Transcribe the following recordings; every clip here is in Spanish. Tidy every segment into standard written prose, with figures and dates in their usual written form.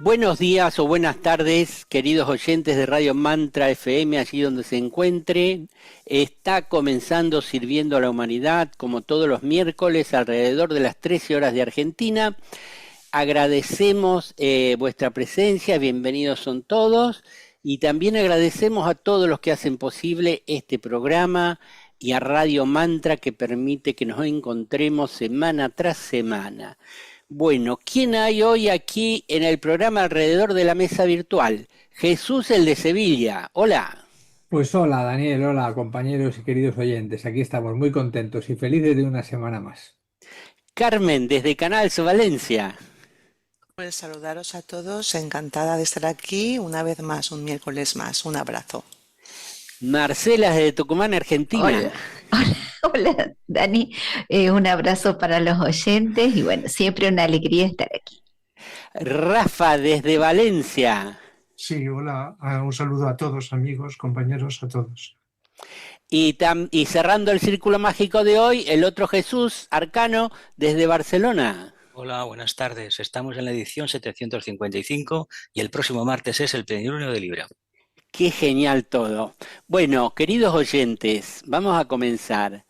Buenos días o buenas tardes, queridos oyentes de Radio Mantra FM, allí donde se encuentren. Está comenzando Sirviendo a la Humanidad, como todos los miércoles, alrededor de las 13 horas de Argentina. Agradecemos vuestra presencia, bienvenidos son todos, y también agradecemos a todos los que hacen posible este programa y a Radio Mantra, que permite que nos encontremos semana tras semana. Bueno, ¿quién hay hoy aquí en el programa alrededor de la mesa virtual? Jesús, el de Sevilla. Hola. Pues hola Daniel, hola compañeros y queridos oyentes, aquí estamos muy contentos y felices de una semana más. Carmen, desde Canals, Valencia. Pues saludaros a todos, encantada de estar aquí una vez más, un miércoles más. Un abrazo. Marcela, desde Tucumán, Argentina. Hola, hola, hola Dani, un abrazo para los oyentes y bueno, siempre una alegría estar aquí. Rafa, desde Valencia. Sí, hola, un saludo a todos, amigos, compañeros, a todos. Y cerrando el círculo mágico de hoy, el otro Jesús, Arcano, desde Barcelona. Hola, buenas tardes. Estamos en la edición 755 y el próximo martes es el plenilunio de Libra. Qué genial todo. Bueno, queridos oyentes, vamos a comenzar.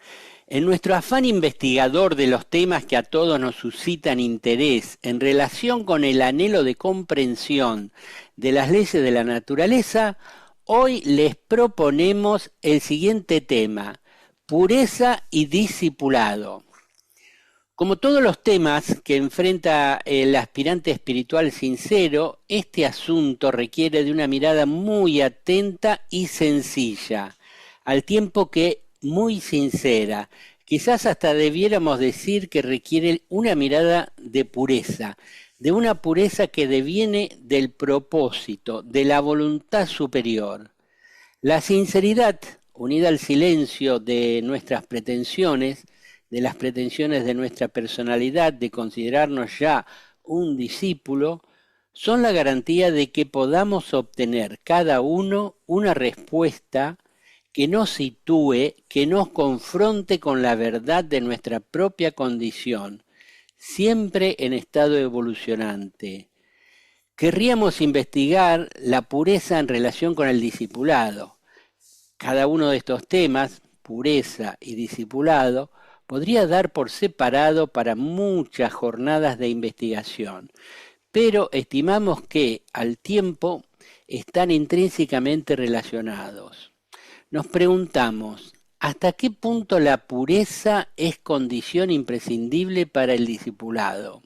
En nuestro afán investigador de los temas que a todos nos suscitan interés en relación con el anhelo de comprensión de las leyes de la naturaleza, hoy les proponemos el siguiente tema: pureza y discipulado. Como todos los temas que enfrenta el aspirante espiritual sincero, este asunto requiere de una mirada muy atenta y sencilla, al tiempo que muy sincera. Quizás hasta debiéramos decir que requiere una mirada de pureza, de una pureza que deviene del propósito, de la voluntad superior. La sinceridad, unida al silencio de nuestras pretensiones, de las pretensiones de nuestra personalidad, de considerarnos ya un discípulo, son la garantía de que podamos obtener cada uno una respuesta que nos sitúe, que nos confronte con la verdad de nuestra propia condición, siempre en estado evolucionante. Querríamos investigar la pureza en relación con el discipulado. Cada uno de estos temas, pureza y discipulado, podría dar por separado para muchas jornadas de investigación, pero estimamos que al tiempo están intrínsecamente relacionados. Nos preguntamos, ¿hasta qué punto la pureza es condición imprescindible para el discipulado?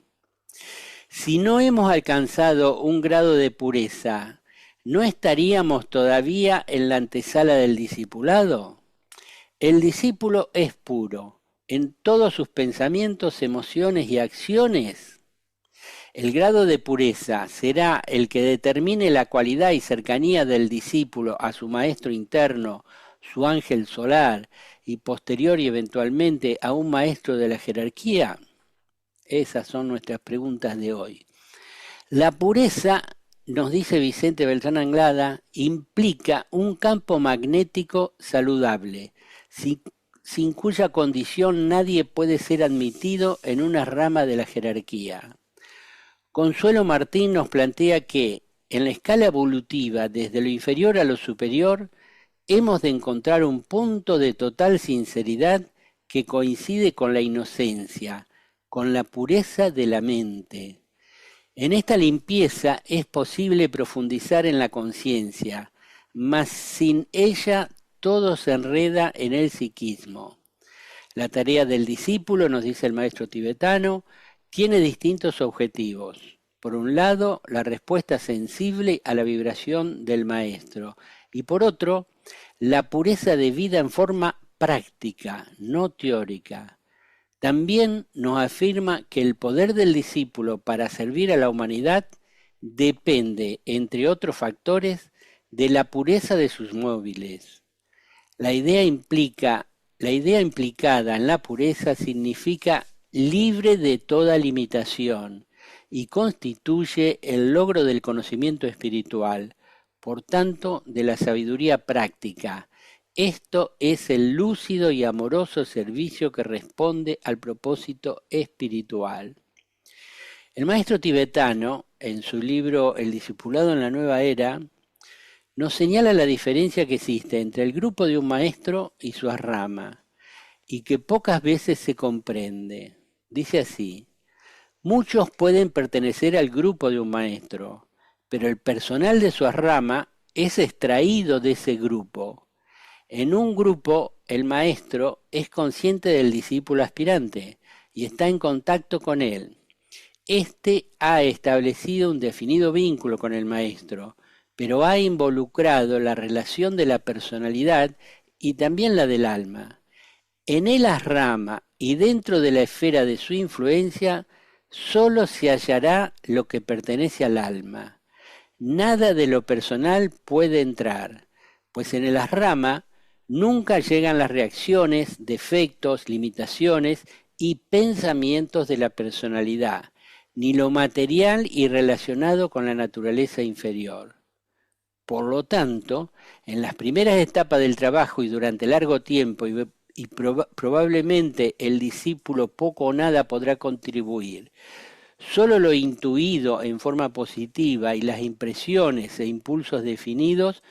Si no hemos alcanzado un grado de pureza, ¿no estaríamos todavía en la antesala del discipulado? El discípulo es puro en todos sus pensamientos, emociones y acciones. El grado de pureza será el que determine la cualidad y cercanía del discípulo a su maestro interno, su ángel solar, y posterior y eventualmente a un maestro de la jerarquía. Esas son nuestras preguntas de hoy. La pureza, nos dice Vicente Beltrán Anglada, implica un campo magnético saludable, sin cuya condición nadie puede ser admitido en una rama de la jerarquía. Consuelo Martín nos plantea que, en la escala evolutiva, desde lo inferior a lo superior, hemos de encontrar un punto de total sinceridad que coincide con la inocencia, con la pureza de la mente. En esta limpieza es posible profundizar en la conciencia, mas sin ella todo se enreda en el psiquismo. La tarea del discípulo, nos dice el maestro tibetano, tiene distintos objetivos. Por un lado, la respuesta sensible a la vibración del maestro, y por otro, la pureza de vida en forma práctica, no teórica. También nos afirma que el poder del discípulo para servir a la humanidad depende, entre otros factores, de la pureza de sus móviles. La idea implicada en la pureza significa libre de toda limitación y constituye el logro del conocimiento espiritual, por tanto, de la sabiduría práctica. Esto es el lúcido y amoroso servicio que responde al propósito espiritual. El maestro tibetano, en su libro El discipulado en la nueva era, nos señala la diferencia que existe entre el grupo de un maestro y su rama, y que pocas veces se comprende. Dice así: muchos pueden pertenecer al grupo de un maestro, pero el personal de su rama es extraído de ese grupo. En un grupo, el maestro es consciente del discípulo aspirante y está en contacto con él. Este ha establecido un definido vínculo con el maestro, pero ha involucrado la relación de la personalidad y también la del alma. En él rama y dentro de la esfera de su influencia solo se hallará lo que pertenece al alma. Nada de lo personal puede entrar, pues en el rama nunca llegan las reacciones, defectos, limitaciones y pensamientos de la personalidad, ni lo material y relacionado con la naturaleza inferior. Por lo tanto, en las primeras etapas del trabajo y durante largo tiempo probablemente el discípulo poco o nada podrá contribuir. Solo lo intuido en forma positiva y las impresiones e impulsos definidos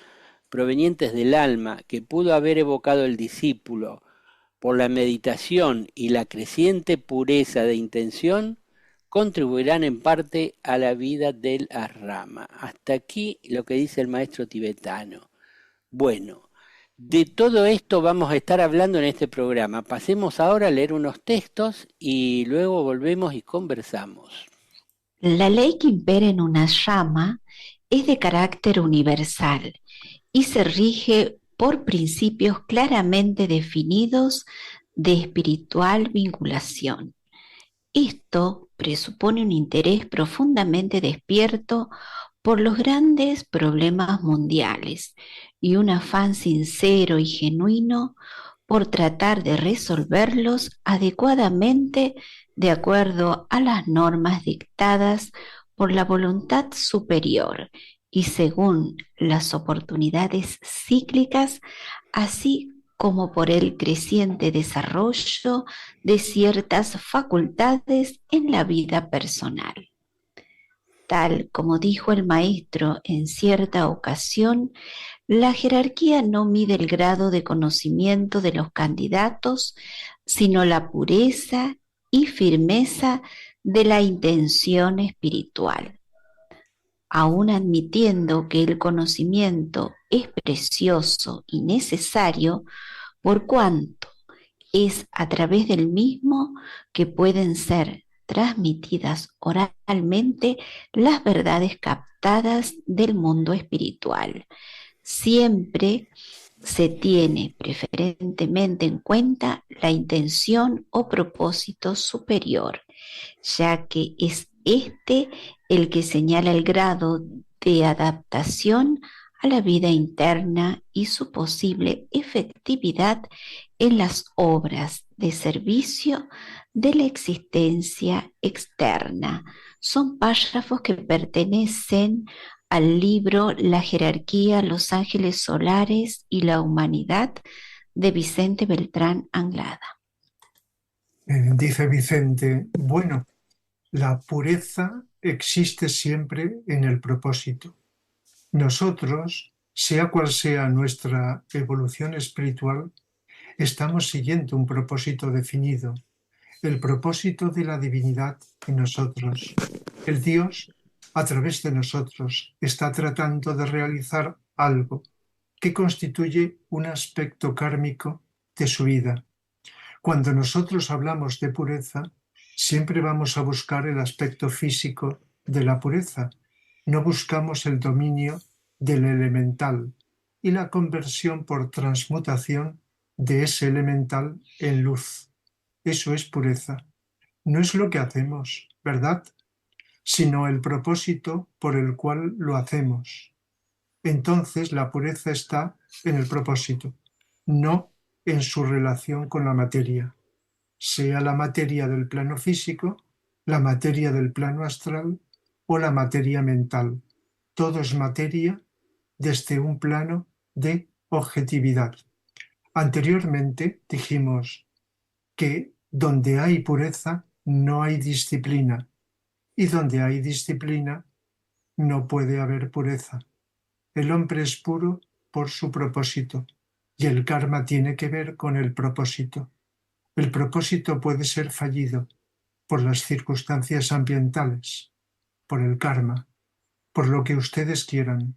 provenientes del alma que pudo haber evocado el discípulo por la meditación y la creciente pureza de intención contribuirán en parte a la vida del rama. Hasta aquí lo que dice el maestro tibetano. Bueno, de todo esto vamos a estar hablando en este programa. Pasemos ahora a leer unos textos y luego volvemos y conversamos. La ley que impera en una ashram es de carácter universal y se rige por principios claramente definidos de espiritual vinculación. Esto presupone un interés profundamente despierto por los grandes problemas mundiales y un afán sincero y genuino por tratar de resolverlos adecuadamente de acuerdo a las normas dictadas por la voluntad superior y según las oportunidades cíclicas, así como por el creciente desarrollo de ciertas facultades en la vida personal. Tal como dijo el maestro en cierta ocasión, la jerarquía no mide el grado de conocimiento de los candidatos, sino la pureza y firmeza de la intención espiritual. Aún admitiendo que el conocimiento es precioso y necesario, por cuanto es a través del mismo que pueden ser transmitidas oralmente las verdades captadas del mundo espiritual. Siempre se tiene preferentemente en cuenta la intención o propósito superior, ya que es este el que señala el grado de adaptación a la vida interna y su posible efectividad en las obras de servicio de la existencia externa. Son párrafos que pertenecen al libro La jerarquía, los ángeles solares y la humanidad de Vicente Beltrán Anglada. Dice Vicente, bueno, la pureza existe siempre en el propósito. Nosotros, sea cual sea nuestra evolución espiritual, estamos siguiendo un propósito definido, el propósito de la divinidad en nosotros. El Dios, a través de nosotros, está tratando de realizar algo que constituye un aspecto kármico de su vida. Cuando nosotros hablamos de pureza, siempre vamos a buscar el aspecto físico de la pureza. No buscamos el dominio del elemental y la conversión por transmutación de ese elemental en luz. Eso es pureza. No es lo que hacemos, ¿verdad? Sino el propósito por el cual lo hacemos. Entonces la pureza está en el propósito, no en su relación con la materia, sea la materia del plano físico, la materia del plano astral o la materia mental. Todo es materia desde un plano de objetividad. Anteriormente dijimos que donde hay pureza no hay disciplina y donde hay disciplina no puede haber pureza. El hombre es puro por su propósito y el karma tiene que ver con el propósito. El propósito puede ser fallido por las circunstancias ambientales, por el karma, por lo que ustedes quieran.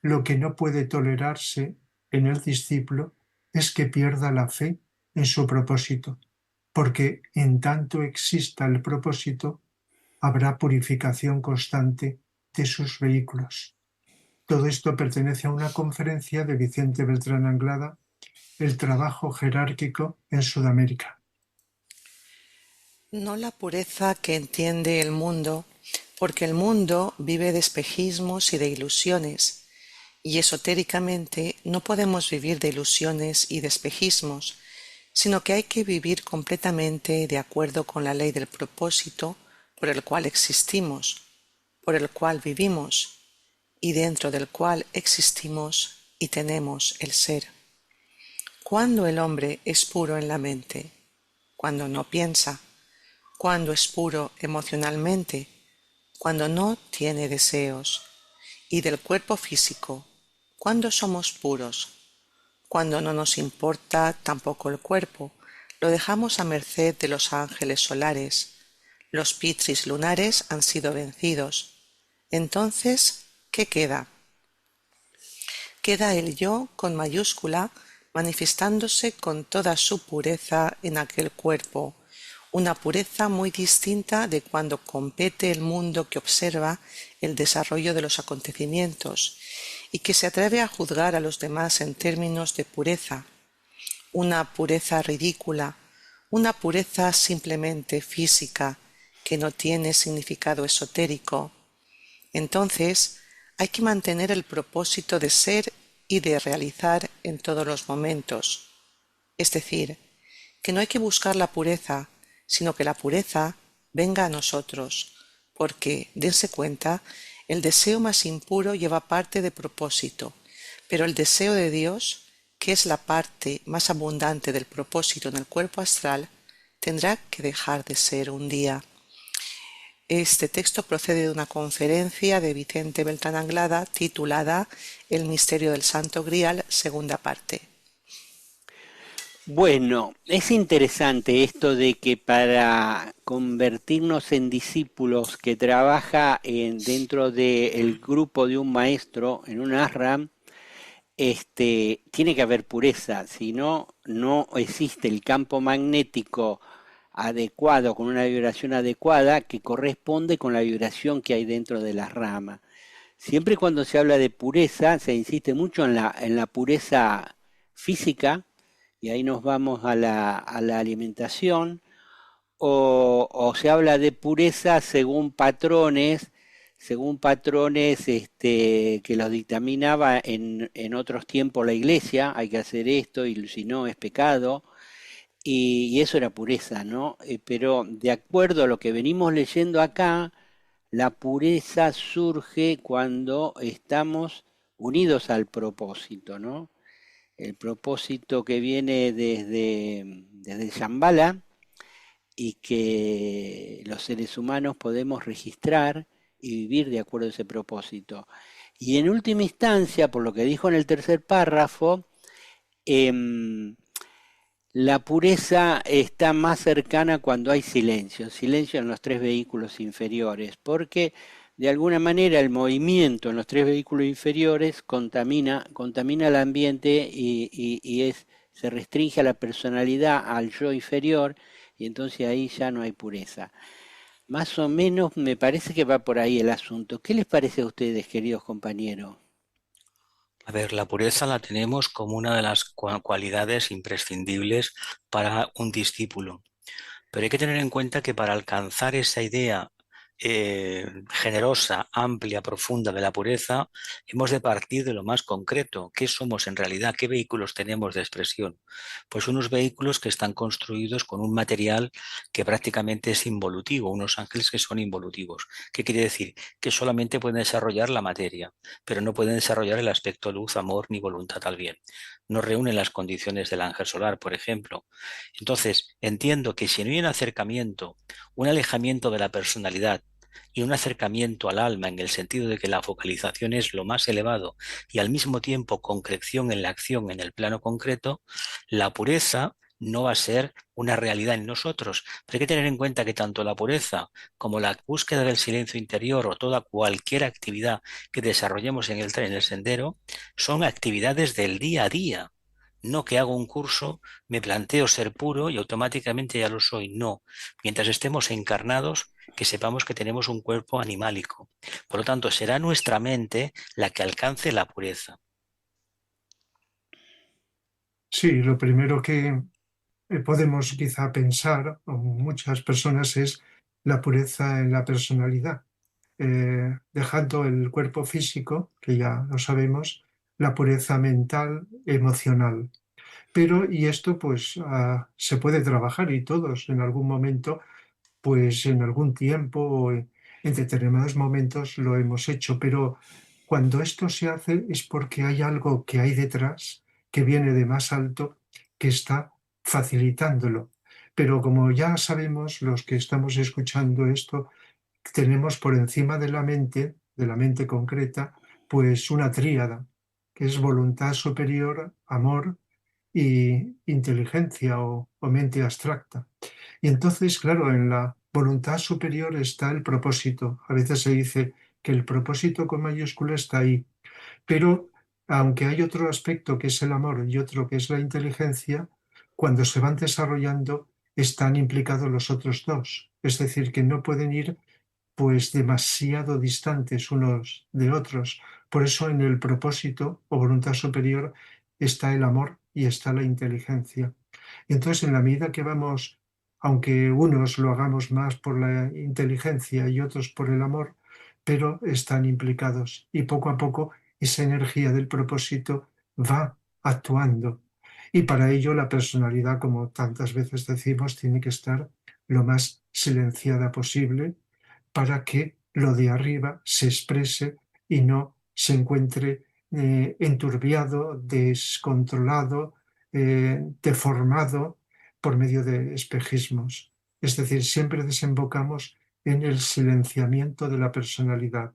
Lo que no puede tolerarse en el discípulo es que pierda la fe en su propósito, porque en tanto exista el propósito, habrá purificación constante de sus vehículos. Todo esto pertenece a una conferencia de Vicente Beltrán Anglada, El trabajo jerárquico en Sudamérica. No la pureza que entiende el mundo, porque el mundo vive de espejismos y de ilusiones, y esotéricamente no podemos vivir de ilusiones y de espejismos, sino que hay que vivir completamente de acuerdo con la ley del propósito por el cual existimos, por el cual vivimos, y dentro del cual existimos y tenemos el ser. ¿Cuándo el hombre es puro en la mente? Cuando no piensa. ¿Cuándo es puro emocionalmente? Cuando no tiene deseos. Y del cuerpo físico, ¿cuándo somos puros? Cuando no nos importa tampoco el cuerpo, lo dejamos a merced de los ángeles solares. Los pitris lunares han sido vencidos. Entonces, ¿qué queda? Queda el yo con mayúscula manifestándose con toda su pureza en aquel cuerpo, una pureza muy distinta de cuando compete el mundo que observa el desarrollo de los acontecimientos y que se atreve a juzgar a los demás en términos de pureza, una pureza ridícula, una pureza simplemente física que no tiene significado esotérico. Entonces, hay que mantener el propósito de ser y de realizar en todos los momentos. Es decir, que no hay que buscar la pureza, sino que la pureza venga a nosotros, porque, dense cuenta, el deseo más impuro lleva parte de propósito, pero el deseo de Dios, que es la parte más abundante del propósito en el cuerpo astral, tendrá que dejar de ser un día. Este texto procede de una conferencia de Vicente Beltrán Anglada titulada El misterio del Santo Grial, segunda parte. Bueno, es interesante esto de que para convertirnos en discípulos que trabaja dentro del grupo de un maestro en un ashram, tiene que haber pureza, si no, no existe el campo magnético adecuado, con una vibración adecuada que corresponde con la vibración que hay dentro de las ramas. Siempre y cuando se habla de pureza, se insiste mucho en la pureza física, y ahí nos vamos a la alimentación, o se habla de pureza según patrones que los dictaminaba en otros tiempos la iglesia, hay que hacer esto y si no es pecado, y eso era pureza, ¿no? Pero de acuerdo a lo que venimos leyendo acá, la pureza surge cuando estamos unidos al propósito, ¿no? El propósito que viene desde Shambhala y que los seres humanos podemos registrar y vivir de acuerdo a ese propósito. Y en última instancia, por lo que dijo en el tercer párrafo, la pureza está más cercana cuando hay silencio en los tres vehículos inferiores, porque de alguna manera el movimiento en los tres vehículos inferiores contamina el ambiente y se restringe a la personalidad, al yo inferior, y entonces ahí ya no hay pureza. Más o menos me parece que va por ahí el asunto. ¿Qué les parece a ustedes, queridos compañeros? A ver, la pureza la tenemos como una de las cualidades imprescindibles para un discípulo. Pero hay que tener en cuenta que para alcanzar esa idea generosa, amplia, profunda de la pureza, hemos de partir de lo más concreto. ¿Qué somos en realidad? ¿Qué vehículos tenemos de expresión? Pues unos vehículos que están construidos con un material que prácticamente es involutivo, unos ángeles que son involutivos. ¿Qué quiere decir? Que solamente pueden desarrollar la materia, pero no pueden desarrollar el aspecto luz, amor ni voluntad al bien. No reúnen las condiciones del ángel solar, por ejemplo. Entonces, entiendo que si no hay un acercamiento, un alejamiento de la personalidad, y un acercamiento al alma en el sentido de que la focalización es lo más elevado y al mismo tiempo concreción en la acción en el plano concreto, la pureza no va a ser una realidad en nosotros. Pero hay que tener en cuenta que tanto la pureza como la búsqueda del silencio interior o toda cualquier actividad que desarrollemos en el sendero son actividades del día a día. No que hago un curso, me planteo ser puro y automáticamente ya lo soy. No. Mientras estemos encarnados, que sepamos que tenemos un cuerpo animálico. Por lo tanto, será nuestra mente la que alcance la pureza. Sí, lo primero que podemos quizá pensar, o muchas personas, es la pureza en la personalidad, dejando el cuerpo físico, que ya lo sabemos, la pureza mental, emocional. Pero, y esto pues se puede trabajar y todos en algún momento, pues en algún tiempo o en determinados momentos lo hemos hecho, pero cuando esto se hace es porque hay algo que hay detrás, que viene de más alto, que está facilitándolo. Pero como ya sabemos los que estamos escuchando esto, tenemos por encima de la mente concreta, pues una tríada, que es voluntad superior, amor y inteligencia o mente abstracta. Y entonces, claro, en la voluntad superior está el propósito. A veces se dice que el propósito con mayúscula está ahí, pero aunque hay otro aspecto que es el amor y otro que es la inteligencia, cuando se van desarrollando están implicados los otros dos. Es decir, que no pueden ir pues demasiado distantes unos de otros. Por eso en el propósito o voluntad superior está el amor y está la inteligencia. Entonces, en la medida que vamos, aunque unos lo hagamos más por la inteligencia y otros por el amor, pero están implicados y poco a poco esa energía del propósito va actuando. Y para ello la personalidad, como tantas veces decimos, tiene que estar lo más silenciada posible para que lo de arriba se exprese y no se encuentre enturbiado, descontrolado, deformado por medio de espejismos. Es decir, siempre desembocamos en el silenciamiento de la personalidad.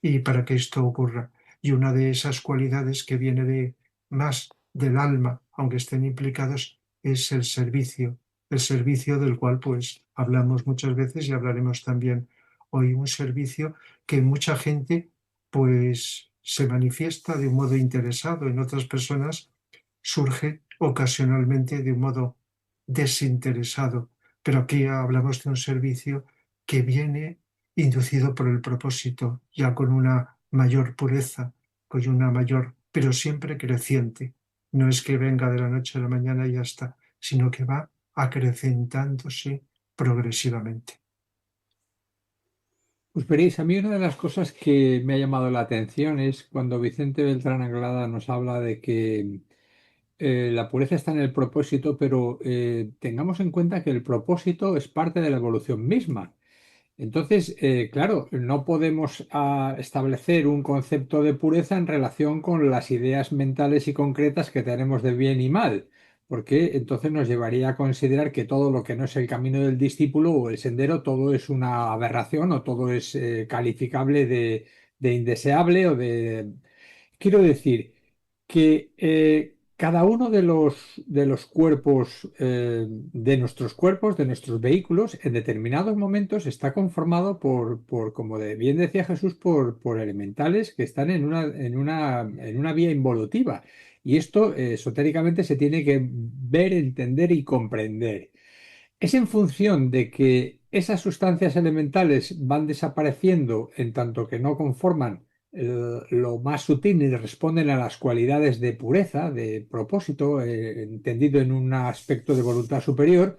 Y para que esto ocurra, y una de esas cualidades que viene de más del alma, aunque estén implicados, es el servicio del cual pues hablamos muchas veces y hablaremos también hoy, un servicio que mucha gente pues se manifiesta de un modo interesado, en otras personas surge ocasionalmente de un modo desinteresado, pero aquí hablamos de un servicio que viene inducido por el propósito, ya con una mayor pureza, con una mayor, pero siempre creciente. No es que venga de la noche a la mañana y ya está, sino que va acrecentándose progresivamente. Pues veréis, a mí una de las cosas que me ha llamado la atención es cuando Vicente Beltrán Anglada nos habla de que la pureza está en el propósito, pero tengamos en cuenta que el propósito es parte de la evolución misma. Entonces, claro, no podemos establecer un concepto de pureza en relación con las ideas mentales y concretas que tenemos de bien y mal, porque entonces nos llevaría a considerar que todo lo que no es el camino del discípulo o el sendero, todo es una aberración o todo es calificable de indeseable o de... Quiero decir que cada uno de los cuerpos, de nuestros cuerpos, de nuestros vehículos, en determinados momentos está conformado como bien decía Jesús, por elementales que están en una vía involutiva. Y esto esotéricamente se tiene que ver, entender y comprender. Es en función de que esas sustancias elementales van desapareciendo en tanto que no conforman lo más sutil y responden a las cualidades de pureza, de propósito, entendido en un aspecto de voluntad superior,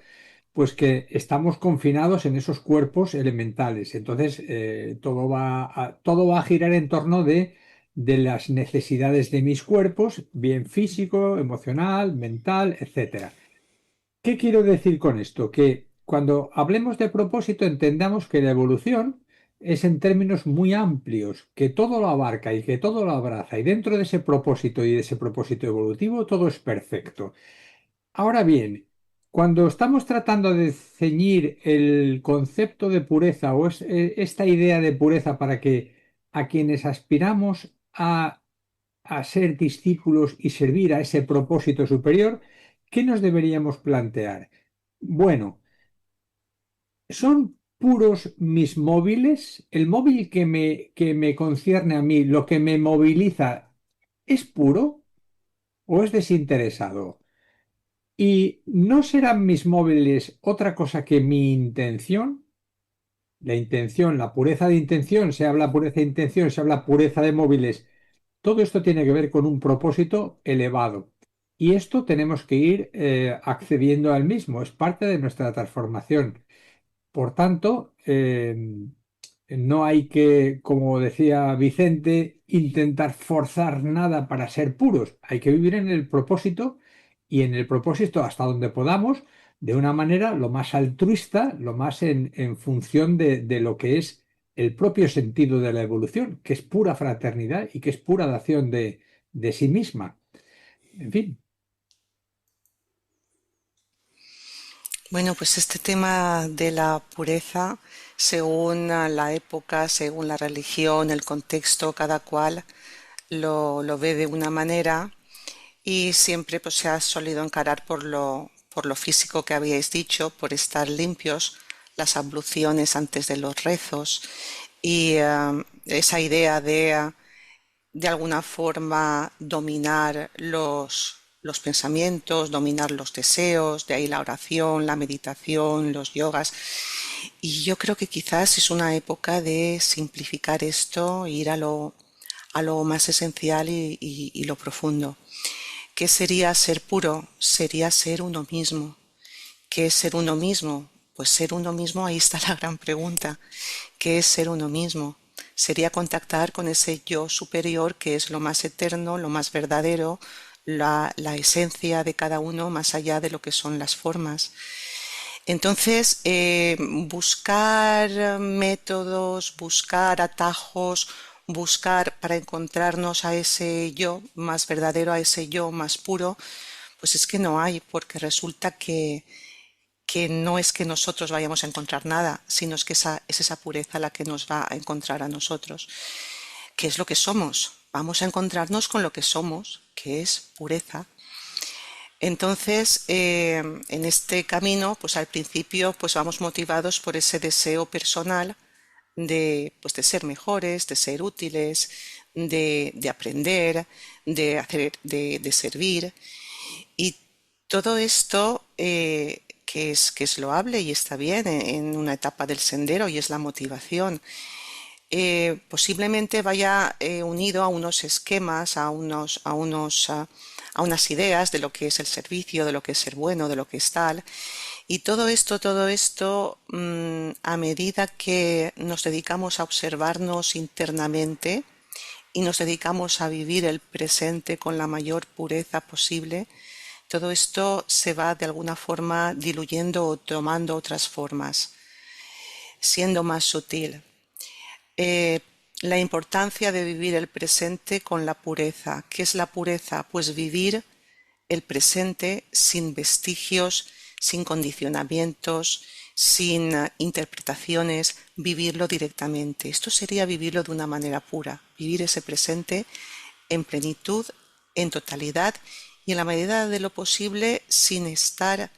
pues que estamos confinados en esos cuerpos elementales. Entonces, todo va a girar en torno de las necesidades de mis cuerpos, bien físico, emocional, mental, etcétera. ¿Qué quiero decir con esto? Que cuando hablemos de propósito entendamos que la evolución es en términos muy amplios, que todo lo abarca y que todo lo abraza, y dentro de ese propósito y de ese propósito evolutivo todo es perfecto. Ahora bien, Cuando estamos tratando de ceñir el concepto de pureza o esta idea de pureza para que a quienes aspiramos a ser discípulos y servir a ese propósito superior, ¿qué nos deberíamos plantear? Bueno, ¿son puros mis móviles? ¿El móvil que me concierne a mí, lo que me moviliza, es puro o es desinteresado? ¿Y no serán mis móviles otra cosa que mi intención? La intención, la pureza de intención, se habla pureza de intención, se habla pureza de móviles. Todo esto tiene que ver con un propósito elevado. Y esto tenemos que ir accediendo al mismo, es parte de nuestra transformación. Por tanto, no hay que, como decía Vicente, intentar forzar nada para ser puros. Hay que vivir en el propósito y en el propósito hasta donde podamos, de una manera lo más altruista, lo más en función de lo que es el propio sentido de la evolución, que es pura fraternidad y que es pura dación de sí misma. En fin. Bueno, pues este tema de la pureza, según la época, según la religión, el contexto, cada cual lo ve de una manera y siempre pues se ha solido encarar por lo físico que habíais dicho, por estar limpios, las abluciones antes de los rezos y esa idea de alguna forma dominar los pensamientos, dominar los deseos, de ahí la oración, la meditación, los yogas. Y yo creo que quizás es una época de simplificar esto, ir a lo más esencial y lo profundo. ¿Qué sería ser puro? Sería ser uno mismo. ¿Qué es ser uno mismo? Pues ser uno mismo, ahí está la gran pregunta. ¿Qué es ser uno mismo? Sería contactar con ese yo superior que es lo más eterno, lo más verdadero, la esencia de cada uno más allá de lo que son las formas. Entonces, buscar métodos, buscar atajos, buscar para encontrarnos a ese yo más verdadero, a ese yo más puro, pues es que no hay, porque resulta que no es que nosotros vayamos a encontrar nada, sino es que es esa pureza la que nos va a encontrar a nosotros. ¿Qué es lo que somos? Vamos a encontrarnos con lo que somos, que es pureza. Entonces, en este camino, pues al principio, pues vamos motivados por ese deseo personal pues de ser mejores, de ser útiles, de aprender, de servir. Y todo esto que es loable y está bien en una etapa del sendero y es la motivación. Posiblemente vaya unido a unos esquemas, a unas ideas de lo que es el servicio, de lo que es ser bueno, de lo que es tal. Y todo esto, a medida que nos dedicamos a observarnos internamente y nos dedicamos a vivir el presente con la mayor pureza posible, todo esto se va de alguna forma diluyendo o tomando otras formas, siendo más sutil. La importancia de vivir el presente con la pureza. ¿Qué es la pureza? Pues vivir el presente sin vestigios, sin condicionamientos, sin interpretaciones, vivirlo directamente. Esto sería vivirlo de una manera pura, vivir ese presente en plenitud, en totalidad y en la medida de lo posible sin estar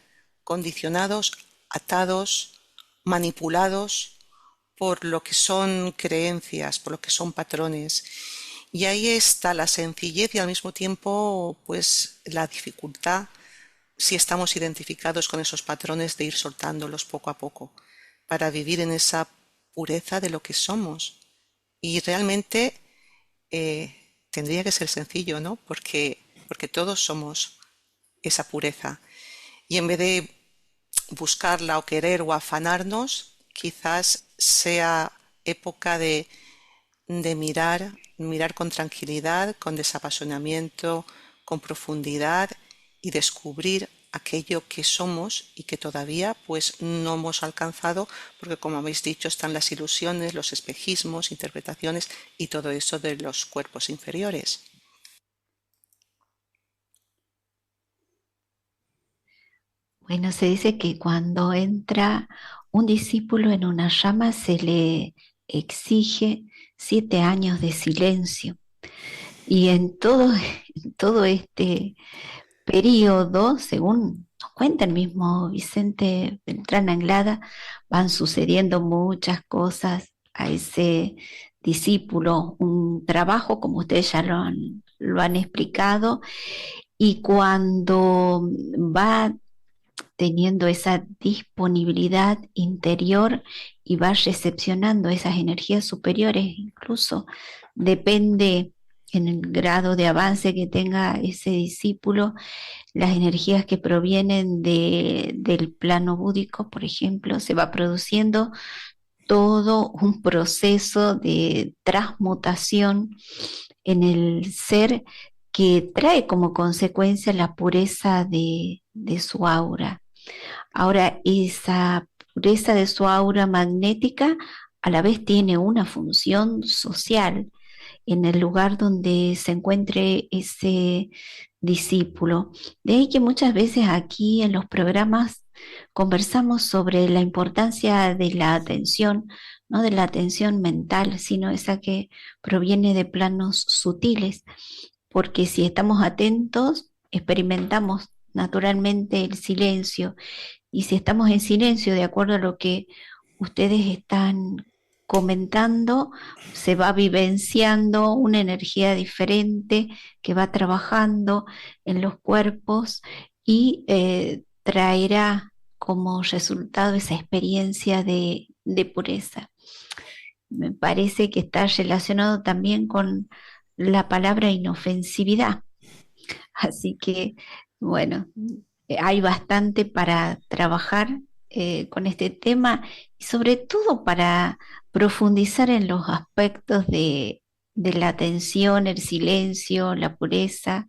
condicionados, atados, manipulados por lo que son creencias, por lo que son patrones. Y ahí está la sencillez y al mismo tiempo pues la dificultad si estamos identificados con esos patrones de ir soltándolos poco a poco para vivir en esa pureza de lo que somos. Y realmente tendría que ser sencillo, ¿no? Porque todos somos esa pureza. Y en vez de buscarla o querer o afanarnos, quizás sea época de mirar con tranquilidad, con desapasionamiento, con profundidad y descubrir aquello que somos y que todavía pues no hemos alcanzado porque como habéis dicho están las ilusiones, los espejismos, interpretaciones y todo eso de los cuerpos inferiores. Bueno, se dice que cuando entra un discípulo en una llama se le exige 7 años de silencio. Y en todo, en todo este periodo, según nos cuenta el mismo Vicente Beltrán Anglada, van sucediendo muchas cosas a ese discípulo, un trabajo, como ustedes ya lo han explicado, y cuando va teniendo esa disponibilidad interior y va recepcionando esas energías superiores, incluso depende en el grado de avance que tenga ese discípulo, las energías que provienen del plano búdico, por ejemplo, se va produciendo todo un proceso de transmutación en el ser que trae como consecuencia la pureza de su aura. Ahora, esa pureza de su aura magnética a la vez tiene una función social en el lugar donde se encuentre ese discípulo. De ahí que muchas veces aquí en los programas conversamos sobre la importancia de la atención, no de la atención mental, sino esa que proviene de planos sutiles, porque si estamos atentos, experimentamos naturalmente el silencio, y si estamos en silencio, de acuerdo a lo que ustedes están comentando, se va vivenciando una energía diferente que va trabajando en los cuerpos y traerá como resultado esa experiencia de pureza. Me parece que está relacionado también con la palabra inofensividad. Así que, bueno, hay bastante para trabajar con este tema y sobre todo para profundizar en los aspectos de la atención, el silencio, la pureza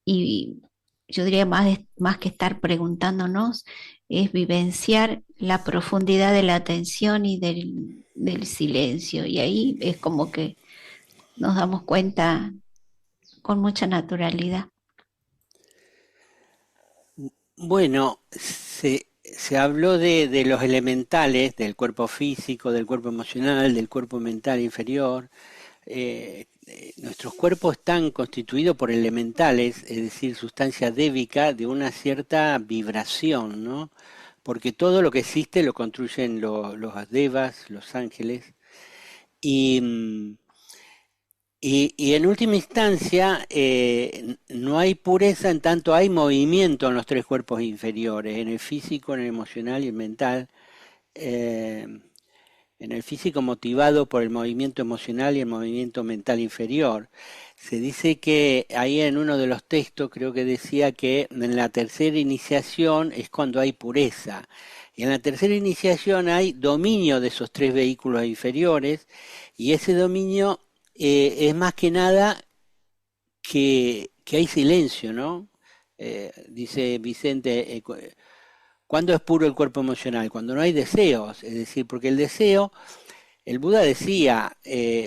y yo diría más que estar preguntándonos, es vivenciar la profundidad de la atención y del silencio y ahí es como que nos damos cuenta con mucha naturalidad. Bueno, se habló de los elementales, del cuerpo físico, del cuerpo emocional, del cuerpo mental inferior. Nuestros cuerpos están constituidos por elementales, es decir, sustancia débica de una cierta vibración, ¿no? Porque todo lo que existe lo construyen los devas, los ángeles, y, y en última instancia no hay pureza en tanto hay movimiento en los tres cuerpos inferiores, en el físico, en el emocional y el mental. eh, en el físico motivado por el movimiento emocional y el movimiento mental inferior. Se dice que ahí en uno de los textos creo que decía que en la tercera iniciación es cuando hay pureza. Y en la tercera iniciación hay dominio de esos tres vehículos inferiores y ese dominio es más que nada que hay silencio, ¿no? Dice Vicente, ¿cuándo es puro el cuerpo emocional? Cuando no hay deseos, es decir, porque el deseo, el Buda decía,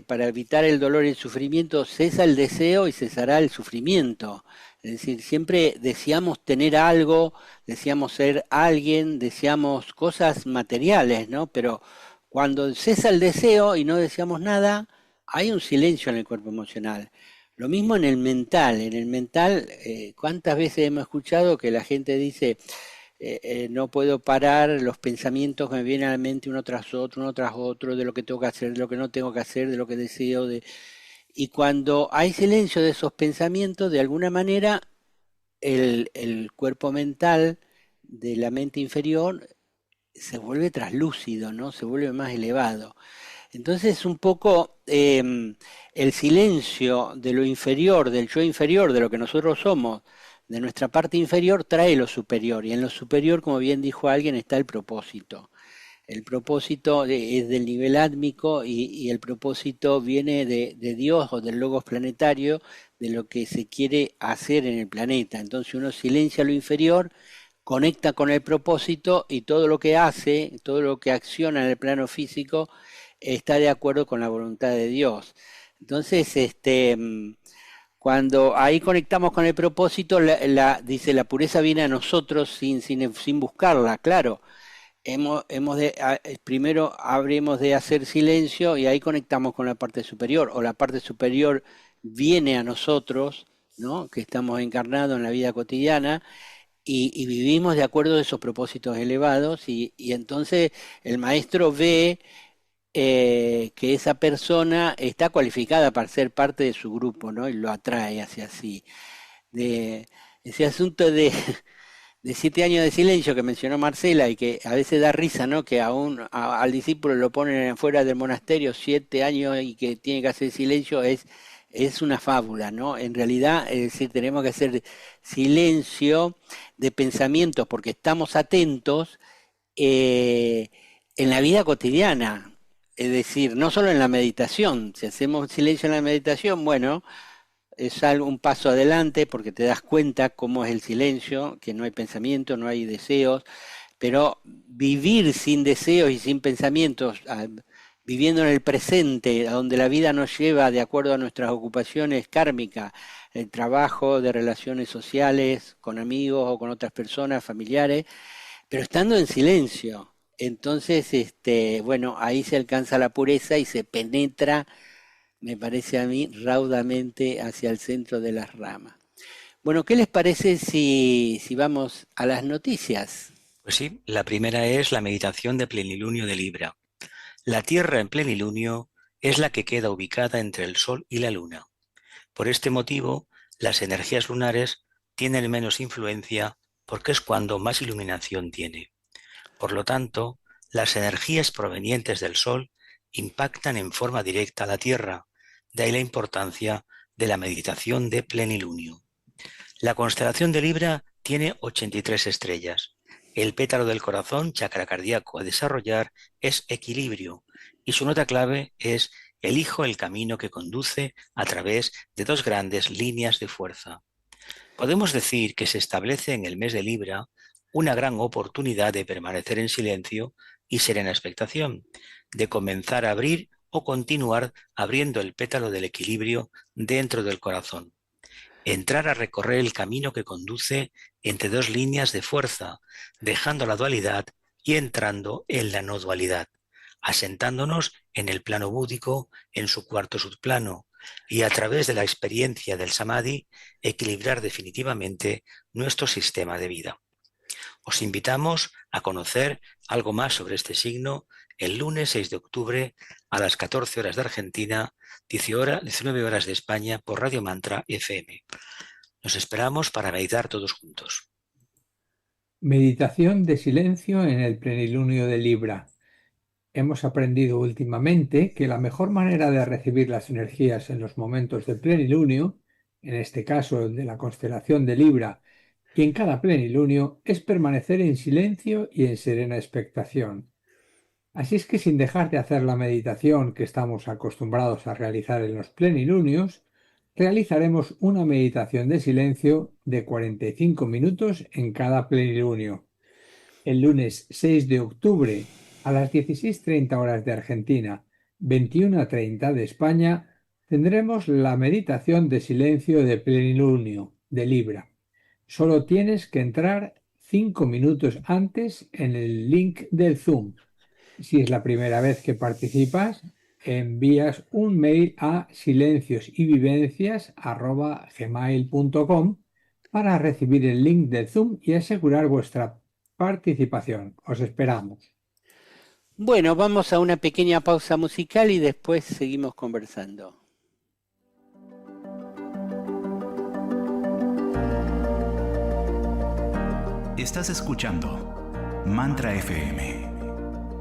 para evitar el dolor y el sufrimiento, cesa el deseo y cesará el sufrimiento. Es decir, siempre deseamos tener algo, deseamos ser alguien, deseamos cosas materiales, ¿no? Pero cuando cesa el deseo y no deseamos nada, hay un silencio en el cuerpo emocional. Lo mismo en el mental. En el mental, ¿cuántas veces hemos escuchado que la gente dice, no puedo parar los pensamientos que me vienen a la mente uno tras otro, de lo que tengo que hacer, de lo que no tengo que hacer, de lo que deseo, y cuando hay silencio de esos pensamientos, de alguna manera el cuerpo mental de la mente inferior se vuelve traslúcido, ¿no? Se vuelve más elevado. Entonces un poco el silencio de lo inferior, del yo inferior, de lo que nosotros somos, de nuestra parte inferior, trae lo superior. Y en lo superior, como bien dijo alguien, está el propósito. El propósito es del nivel átmico y el propósito viene de Dios o del logos planetario, de lo que se quiere hacer en el planeta. Entonces uno silencia lo inferior, conecta con el propósito y todo lo que hace, todo lo que acciona en el plano físico está de acuerdo con la voluntad de Dios. Entonces, Cuando ahí conectamos con el propósito, dice, la pureza viene a nosotros sin buscarla, claro. Primero habremos de hacer silencio y ahí conectamos con la parte superior, o la parte superior viene a nosotros, ¿no? Que estamos encarnados en la vida cotidiana y vivimos de acuerdo a esos propósitos elevados y entonces el maestro ve que esa persona está cualificada para ser parte de su grupo, ¿no? Y lo atrae hacia sí. Ese asunto de 7 años de silencio que mencionó Marcela y que a veces da risa, ¿no? Que al discípulo lo ponen afuera del monasterio 7 años y que tiene que hacer silencio es una fábula, ¿no? En realidad, es decir, tenemos que hacer silencio de pensamientos porque estamos atentos en la vida cotidiana. Es decir, no solo en la meditación. Si hacemos silencio en la meditación, bueno, es un paso adelante porque te das cuenta cómo es el silencio, que no hay pensamiento, no hay deseos, pero vivir sin deseos y sin pensamientos, viviendo en el presente, a donde la vida nos lleva de acuerdo a nuestras ocupaciones kármicas, el trabajo, de relaciones sociales, con amigos o con otras personas, familiares, pero estando en silencio. Entonces, bueno, ahí se alcanza la pureza y se penetra, me parece a mí, raudamente hacia el centro de las ramas. Bueno, ¿qué les parece si vamos a las noticias? Pues sí, la primera es la meditación de plenilunio de Libra. La Tierra en plenilunio es la que queda ubicada entre el Sol y la Luna. Por este motivo, las energías lunares tienen menos influencia porque es cuando más iluminación tiene. Por lo tanto, las energías provenientes del Sol impactan en forma directa a la Tierra, de ahí la importancia de la meditación de plenilunio. La constelación de Libra tiene 83 estrellas. El pétalo del corazón, chakra cardíaco a desarrollar, es equilibrio y su nota clave es elijo el camino que conduce a través de 2 grandes líneas de fuerza. Podemos decir que se establece en el mes de Libra una gran oportunidad de permanecer en silencio y serena expectación, de comenzar a abrir o continuar abriendo el pétalo del equilibrio dentro del corazón. Entrar a recorrer el camino que conduce entre 2 líneas de fuerza, dejando la dualidad y entrando en la no dualidad, asentándonos en el plano búdico, en su cuarto subplano, y a través de la experiencia del Samadhi, equilibrar definitivamente nuestro sistema de vida. Os invitamos a conocer algo más sobre este signo el lunes 6 de octubre a las 14 horas de Argentina, 19 horas de España por Radio Mantra FM. Nos esperamos para meditar todos juntos. Meditación de silencio en el plenilunio de Libra. Hemos aprendido últimamente que la mejor manera de recibir las energías en los momentos del plenilunio, en este caso el de la constelación de Libra, y en cada plenilunio, es permanecer en silencio y en serena expectación. Así es que sin dejar de hacer la meditación que estamos acostumbrados a realizar en los plenilunios, realizaremos una meditación de silencio de 45 minutos en cada plenilunio. El lunes 6 de octubre a las 16:30 horas de Argentina, 21:30 de España, tendremos la meditación de silencio de plenilunio de Libra. Solo tienes que entrar 5 minutos antes en el link del Zoom. Si es la primera vez que participas, envías un mail a silenciosyvivencias@gmail.com para recibir el link del Zoom y asegurar vuestra participación. Os esperamos. Bueno, vamos a una pequeña pausa musical y después seguimos conversando. Estás escuchando Mantra FM.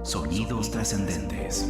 Sonidos trascendentes.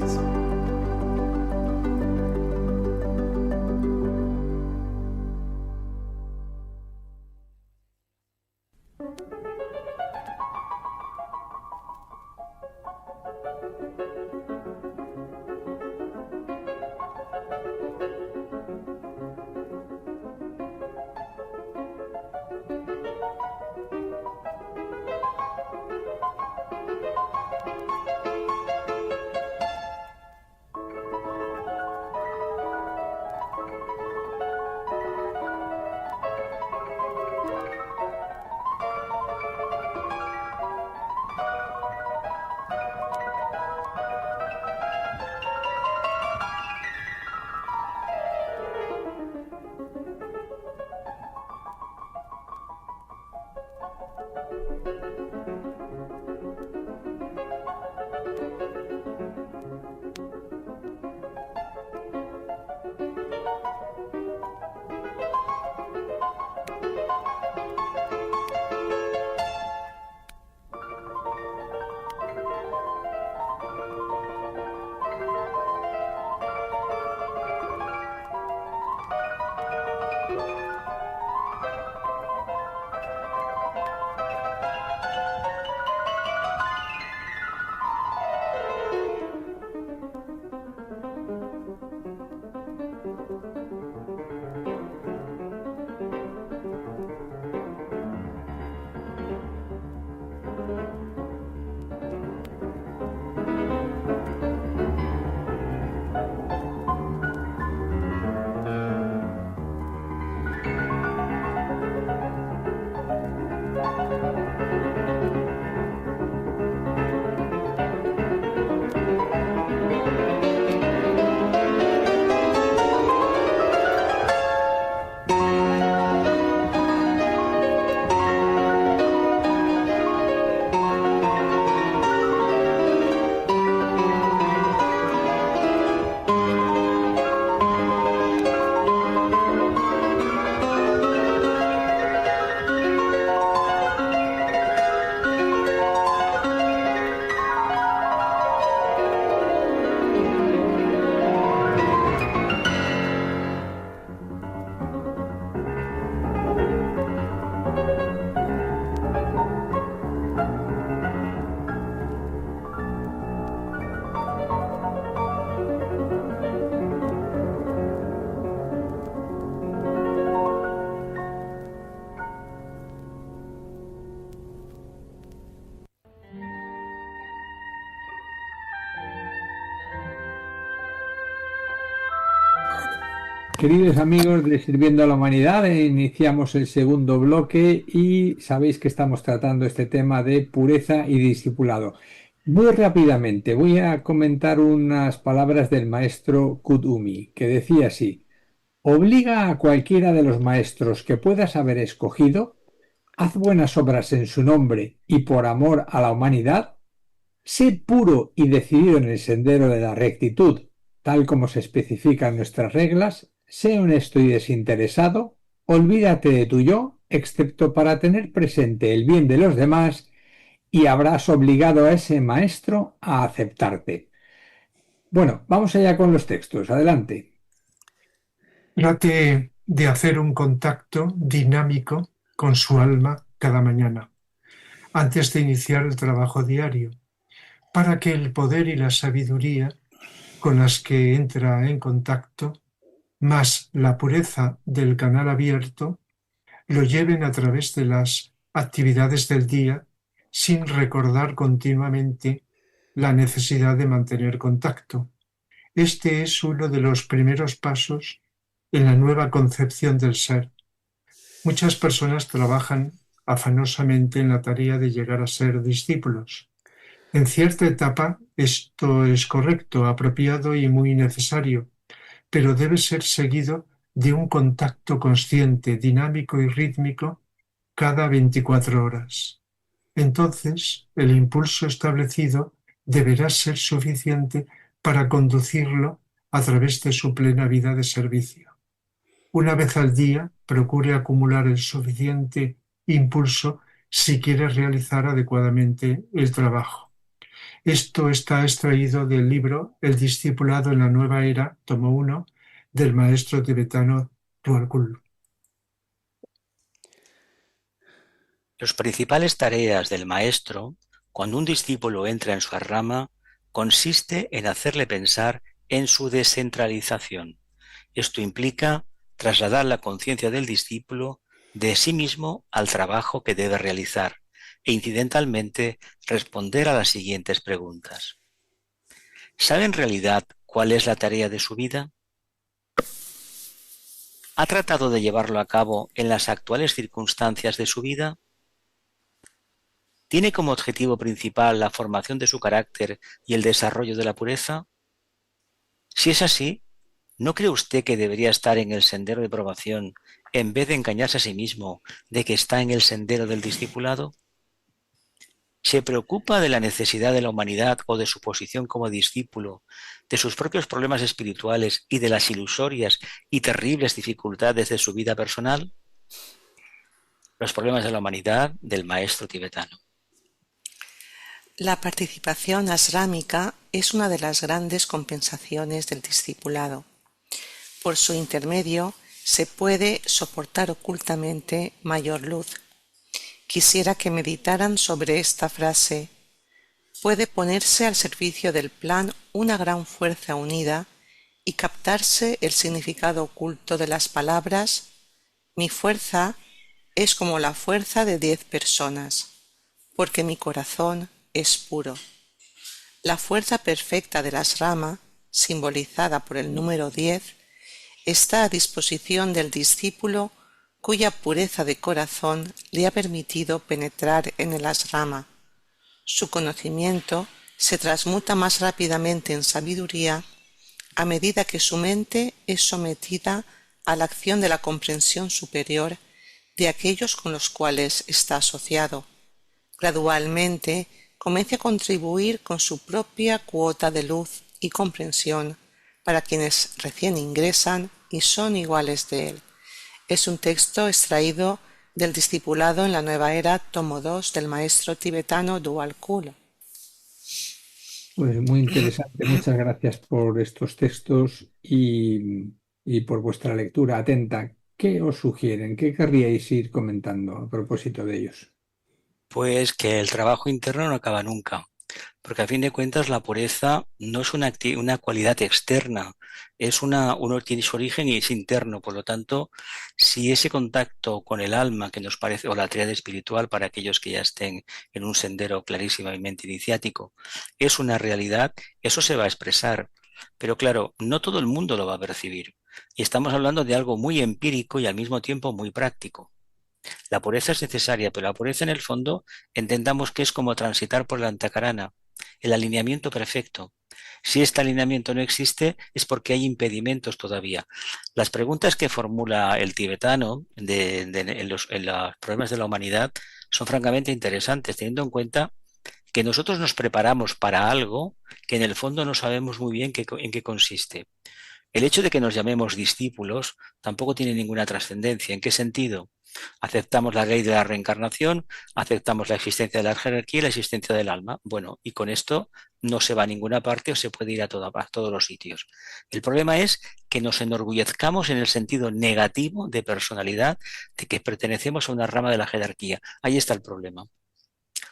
Queridos amigos de Sirviendo a la Humanidad, iniciamos el segundo bloque y sabéis que estamos tratando este tema de pureza y discipulado. Muy rápidamente voy a comentar unas palabras del maestro Kudumi, que decía así: obliga a cualquiera de los maestros que puedas haber escogido, haz buenas obras en su nombre y por amor a la humanidad, sé puro y decidido en el sendero de la rectitud, tal como se especifican nuestras reglas, sé honesto y desinteresado, olvídate de tu yo, excepto para tener presente el bien de los demás, y habrás obligado a ese maestro a aceptarte. Bueno, vamos allá con los textos. Adelante. Trate de hacer un contacto dinámico con su alma cada mañana, antes de iniciar el trabajo diario, para que el poder y la sabiduría con las que entra en contacto, más la pureza del canal abierto, lo lleven a través de las actividades del día sin recordar continuamente la necesidad de mantener contacto. Este es uno de los primeros pasos en la nueva concepción del ser. Muchas personas trabajan afanosamente en la tarea de llegar a ser discípulos. En cierta etapa esto es correcto, apropiado y muy necesario, pero debe ser seguido de un contacto consciente, dinámico y rítmico cada 24 horas. Entonces, el impulso establecido deberá ser suficiente para conducirlo a través de su plena vida de servicio. Una vez al día, procure acumular el suficiente impulso si quiere realizar adecuadamente el trabajo. Esto está extraído del libro El discipulado en la nueva era, tomo 1, del maestro tibetano Tualkul. Las principales tareas del maestro, cuando un discípulo entra en su rama, consiste en hacerle pensar en su descentralización. Esto implica trasladar la conciencia del discípulo de sí mismo al trabajo que debe realizar e incidentalmente responder a las siguientes preguntas. ¿Sabe en realidad cuál es la tarea de su vida? ¿Ha tratado de llevarlo a cabo en las actuales circunstancias de su vida? ¿Tiene como objetivo principal la formación de su carácter y el desarrollo de la pureza? Si es así, ¿no cree usted que debería estar en el sendero de probación en vez de engañarse a sí mismo de que está en el sendero del discipulado? ¿Se preocupa de la necesidad de la humanidad o de su posición como discípulo, de sus propios problemas espirituales y de las ilusorias y terribles dificultades de su vida personal? Los problemas de la humanidad del maestro tibetano. La participación asrámica es una de las grandes compensaciones del discipulado. Por su intermedio se puede soportar ocultamente mayor luz. Quisiera que meditaran sobre esta frase. Puede ponerse al servicio del plan una gran fuerza unida y captarse el significado oculto de las palabras: mi fuerza es como la fuerza de 10 personas, porque mi corazón es puro. La fuerza perfecta de la asrama, simbolizada por el número 10, está a disposición del discípulo cuya pureza de corazón le ha permitido penetrar en el asrama. Su conocimiento se transmuta más rápidamente en sabiduría a medida que su mente es sometida a la acción de la comprensión superior de aquellos con los cuales está asociado. Gradualmente comience a contribuir con su propia cuota de luz y comprensión para quienes recién ingresan y son iguales de él. Es un texto extraído del Discipulado en la Nueva Era, tomo 2, del maestro tibetano Tualkul. Pues muy interesante. Muchas gracias por estos textos y por vuestra lectura atenta. ¿Qué os sugieren? ¿Qué querríais ir comentando a propósito de ellos? Pues que el trabajo interno no acaba nunca, porque a fin de cuentas la pureza no es una cualidad externa, uno tiene su origen y es interno. Por lo tanto, si ese contacto con el alma que nos parece, o la tríada espiritual para aquellos que ya estén en un sendero clarísimamente iniciático, es una realidad, eso se va a expresar. Pero claro, no todo el mundo lo va a percibir. Y estamos hablando de algo muy empírico y al mismo tiempo muy práctico. La pureza es necesaria, pero la pureza en el fondo entendamos que es como transitar por la antacarana, el alineamiento perfecto. Si este alineamiento no existe es porque hay impedimentos todavía. Las preguntas que formula el tibetano en los problemas de la humanidad son francamente interesantes, teniendo en cuenta que nosotros nos preparamos para algo que en el fondo no sabemos muy bien en qué consiste. El hecho de que nos llamemos discípulos tampoco tiene ninguna trascendencia. ¿En qué sentido? Aceptamos la ley de la reencarnación, aceptamos la existencia de la jerarquía y la existencia del alma. Bueno, y con esto no se va a ninguna parte o se puede ir a todos los sitios. El problema es que nos enorgullezcamos en el sentido negativo de personalidad, de que pertenecemos a una rama de la jerarquía. Ahí está el problema.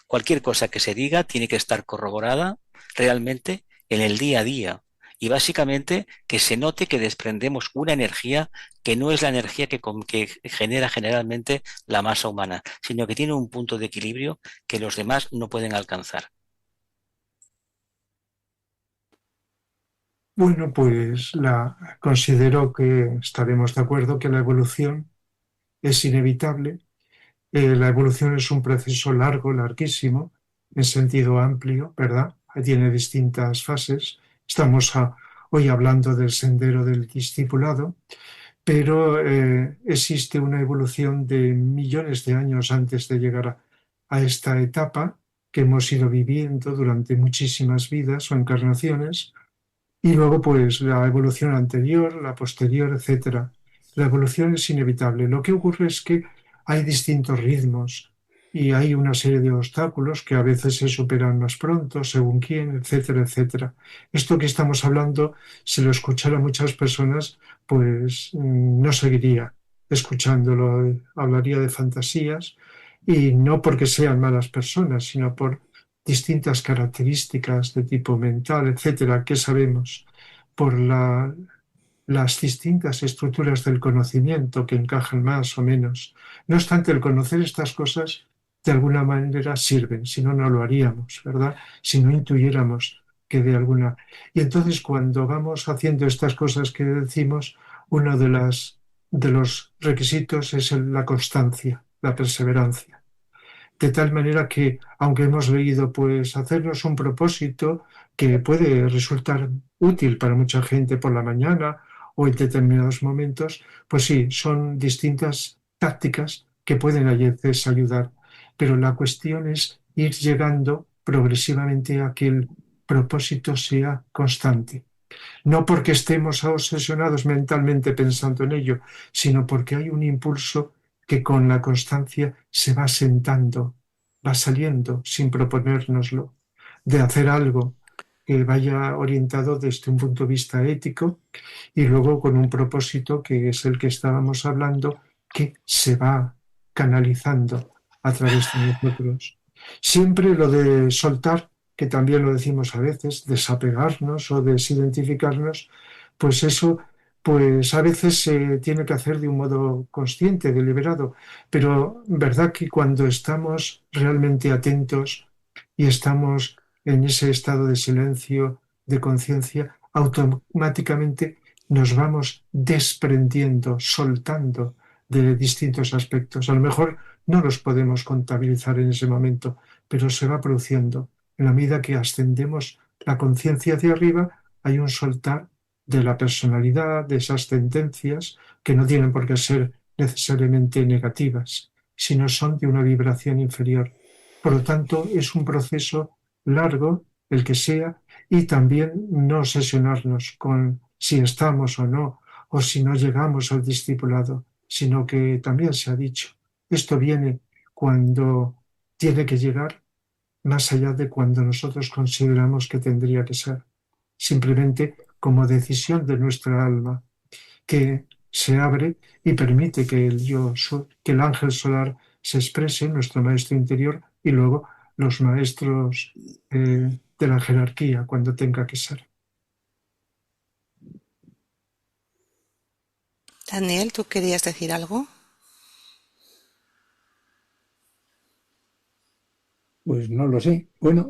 Cualquier cosa que se diga tiene que estar corroborada realmente en el día a día. Y básicamente que se note que desprendemos una energía que no es la energía que genera generalmente la masa humana, sino que tiene un punto de equilibrio que los demás no pueden alcanzar. Bueno, pues considero que estaremos de acuerdo que la evolución es inevitable. La evolución es un proceso largo, larguísimo, en sentido amplio, ¿verdad? Tiene distintas fases. Estamos hoy hablando del sendero del discipulado, pero existe una evolución de millones de años antes de llegar a esta etapa que hemos ido viviendo durante muchísimas vidas o encarnaciones, y luego pues la evolución anterior, la posterior, etcétera. La evolución es inevitable. Lo que ocurre es que hay distintos ritmos y hay una serie de obstáculos que a veces se superan más pronto, según quién, etcétera, etcétera. Esto que estamos hablando, si lo escuchara muchas personas, pues no seguiría escuchándolo, hablaría de fantasías, y no porque sean malas personas, sino por distintas características de tipo mental, etcétera, que sabemos por las distintas estructuras del conocimiento que encajan más o menos. No obstante, el conocer estas cosas de alguna manera sirven, si no, no lo haríamos, ¿verdad? Si no intuyéramos que de alguna... Y entonces cuando vamos haciendo estas cosas que decimos, uno de los requisitos es la constancia, la perseverancia. De tal manera que, aunque hemos leído, pues hacernos un propósito que puede resultar útil para mucha gente por la mañana o en determinados momentos, pues sí, son distintas tácticas que pueden a veces ayudar. Pero la cuestión es ir llegando progresivamente a que el propósito sea constante. No porque estemos obsesionados mentalmente pensando en ello, sino porque hay un impulso que con la constancia se va sentando, va saliendo sin proponérnoslo, de hacer algo que vaya orientado desde un punto de vista ético y luego con un propósito que es el que estábamos hablando, que se va canalizando a través de nosotros. Siempre lo de soltar, que también lo decimos a veces, desapegarnos o desidentificarnos, pues eso, pues a veces se tiene que hacer de un modo consciente, deliberado, pero verdad que cuando estamos realmente atentos y estamos en ese estado de silencio, de conciencia, automáticamente nos vamos desprendiendo, soltando de distintos aspectos. A lo mejor no los podemos contabilizar en ese momento, pero se va produciendo. En la medida que ascendemos la conciencia hacia arriba, hay un soltar de la personalidad, de esas tendencias que no tienen por qué ser necesariamente negativas, sino son de una vibración inferior. Por lo tanto, es un proceso largo, el que sea, y también no obsesionarnos con si estamos o no, o si no llegamos al discipulado, sino que también se ha dicho, esto viene cuando tiene que llegar, más allá de cuando nosotros consideramos que tendría que ser, simplemente como decisión de nuestra alma, que se abre y permite que que el ángel solar se exprese, nuestro maestro interior, y luego los maestros de la jerarquía, cuando tenga que ser. Daniel, ¿tú querías decir algo? Pues no lo sé. Bueno,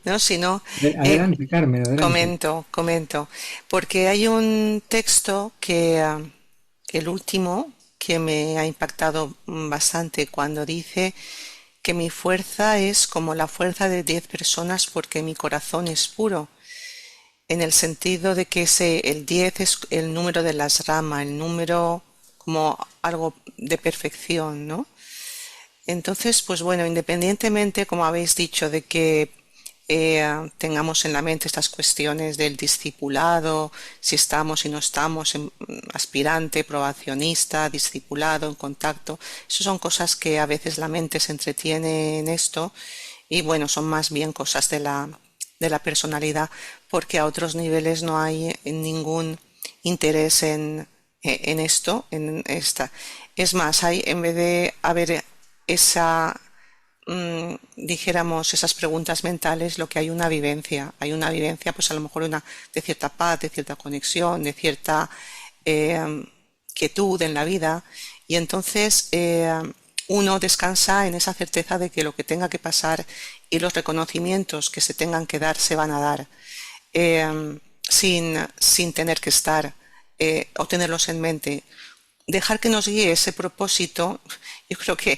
No, si no, adelante, Carmen, adelante. comento, porque hay un texto que, el último, que me ha impactado bastante cuando dice que mi fuerza es como la fuerza de 10 personas porque mi corazón es puro, en el sentido de que el 10 es el número de las ramas, el número como algo de perfección, ¿no? Entonces, pues bueno, independientemente, como habéis dicho, de que tengamos en la mente estas cuestiones del discipulado, si estamos y no estamos, aspirante, probacionista, discipulado, en contacto, eso son cosas que a veces la mente se entretiene en esto y bueno, son más bien cosas de la personalidad, porque a otros niveles no hay ningún interés en esto, en esta. Es más, en vez de haber dijéramos esas preguntas mentales, lo que hay una vivencia, pues a lo mejor de cierta paz, de cierta conexión, de cierta quietud en la vida, y entonces uno descansa en esa certeza de que lo que tenga que pasar y los reconocimientos que se tengan que dar se van a dar, sin tener que estar o tenerlos en mente. Dejar que nos guíe ese propósito, yo creo que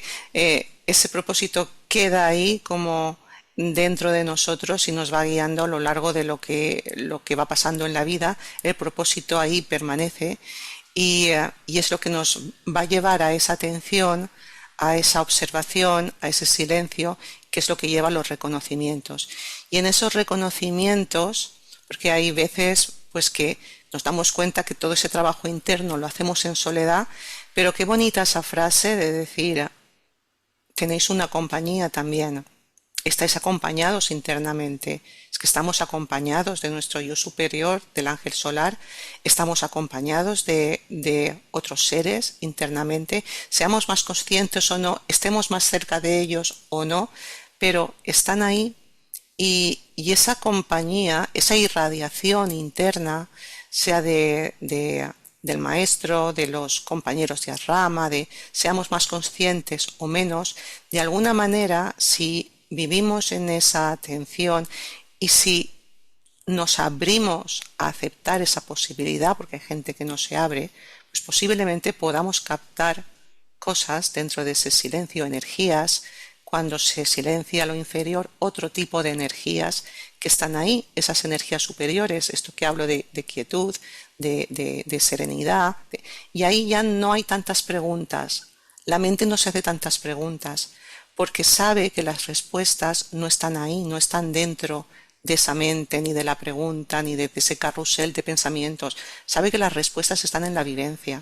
ese propósito queda ahí como dentro de nosotros y nos va guiando a lo largo de lo que va pasando en la vida. El propósito ahí permanece y es lo que nos va a llevar a esa atención, a esa observación, a ese silencio, que es lo que lleva a los reconocimientos. Y en esos reconocimientos, porque hay veces pues que nos damos cuenta que todo ese trabajo interno lo hacemos en soledad, pero qué bonita esa frase de decir, tenéis una compañía también, estáis acompañados internamente, es que estamos acompañados de nuestro yo superior, del ángel solar, estamos acompañados de otros seres internamente, seamos más conscientes o no, estemos más cerca de ellos o no, pero están ahí y esa compañía, esa irradiación interna, sea del maestro, de los compañeros de rama, seamos más conscientes o menos, de alguna manera, si vivimos en esa atención y si nos abrimos a aceptar esa posibilidad, porque hay gente que no se abre, pues posiblemente podamos captar cosas dentro de ese silencio, energías, cuando se silencia lo inferior, otro tipo de energías que están ahí, esas energías superiores, esto que hablo de quietud, de serenidad, y ahí ya no hay tantas preguntas, la mente no se hace tantas preguntas, porque sabe que las respuestas no están ahí, no están dentro de esa mente, ni de la pregunta, ni de ese carrusel de pensamientos, sabe que las respuestas están en la vivencia,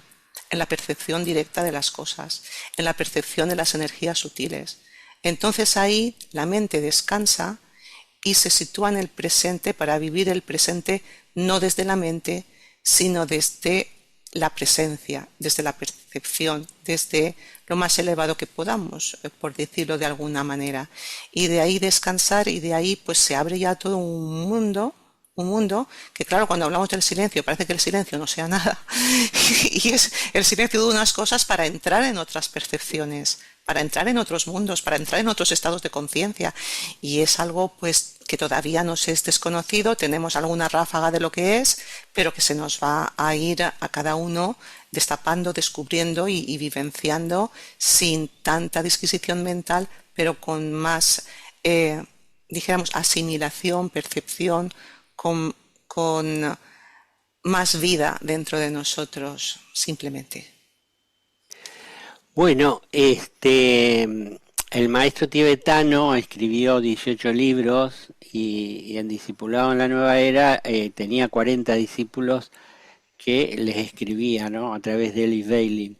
en la percepción directa de las cosas, en la percepción de las energías sutiles. Entonces ahí la mente descansa y se sitúa en el presente para vivir el presente no desde la mente, sino desde la presencia, desde la percepción, desde lo más elevado que podamos, por decirlo de alguna manera. Y de ahí descansar y de ahí pues se abre ya todo un mundo que claro, cuando hablamos del silencio parece que el silencio no sea nada y es el silencio de unas cosas para entrar en otras percepciones, para entrar en otros mundos, para entrar en otros estados de conciencia, y es algo pues que todavía nos es desconocido, tenemos alguna ráfaga de lo que es, pero que se nos va a ir a cada uno destapando, descubriendo y vivenciando sin tanta disquisición mental, pero con más, dijéramos, asimilación, percepción, con más vida dentro de nosotros, simplemente. Bueno, el maestro tibetano escribió 18 libros y en Discipulado en la Nueva Era tenía 40 discípulos que les escribía, ¿no?, a través de Alice Bailey.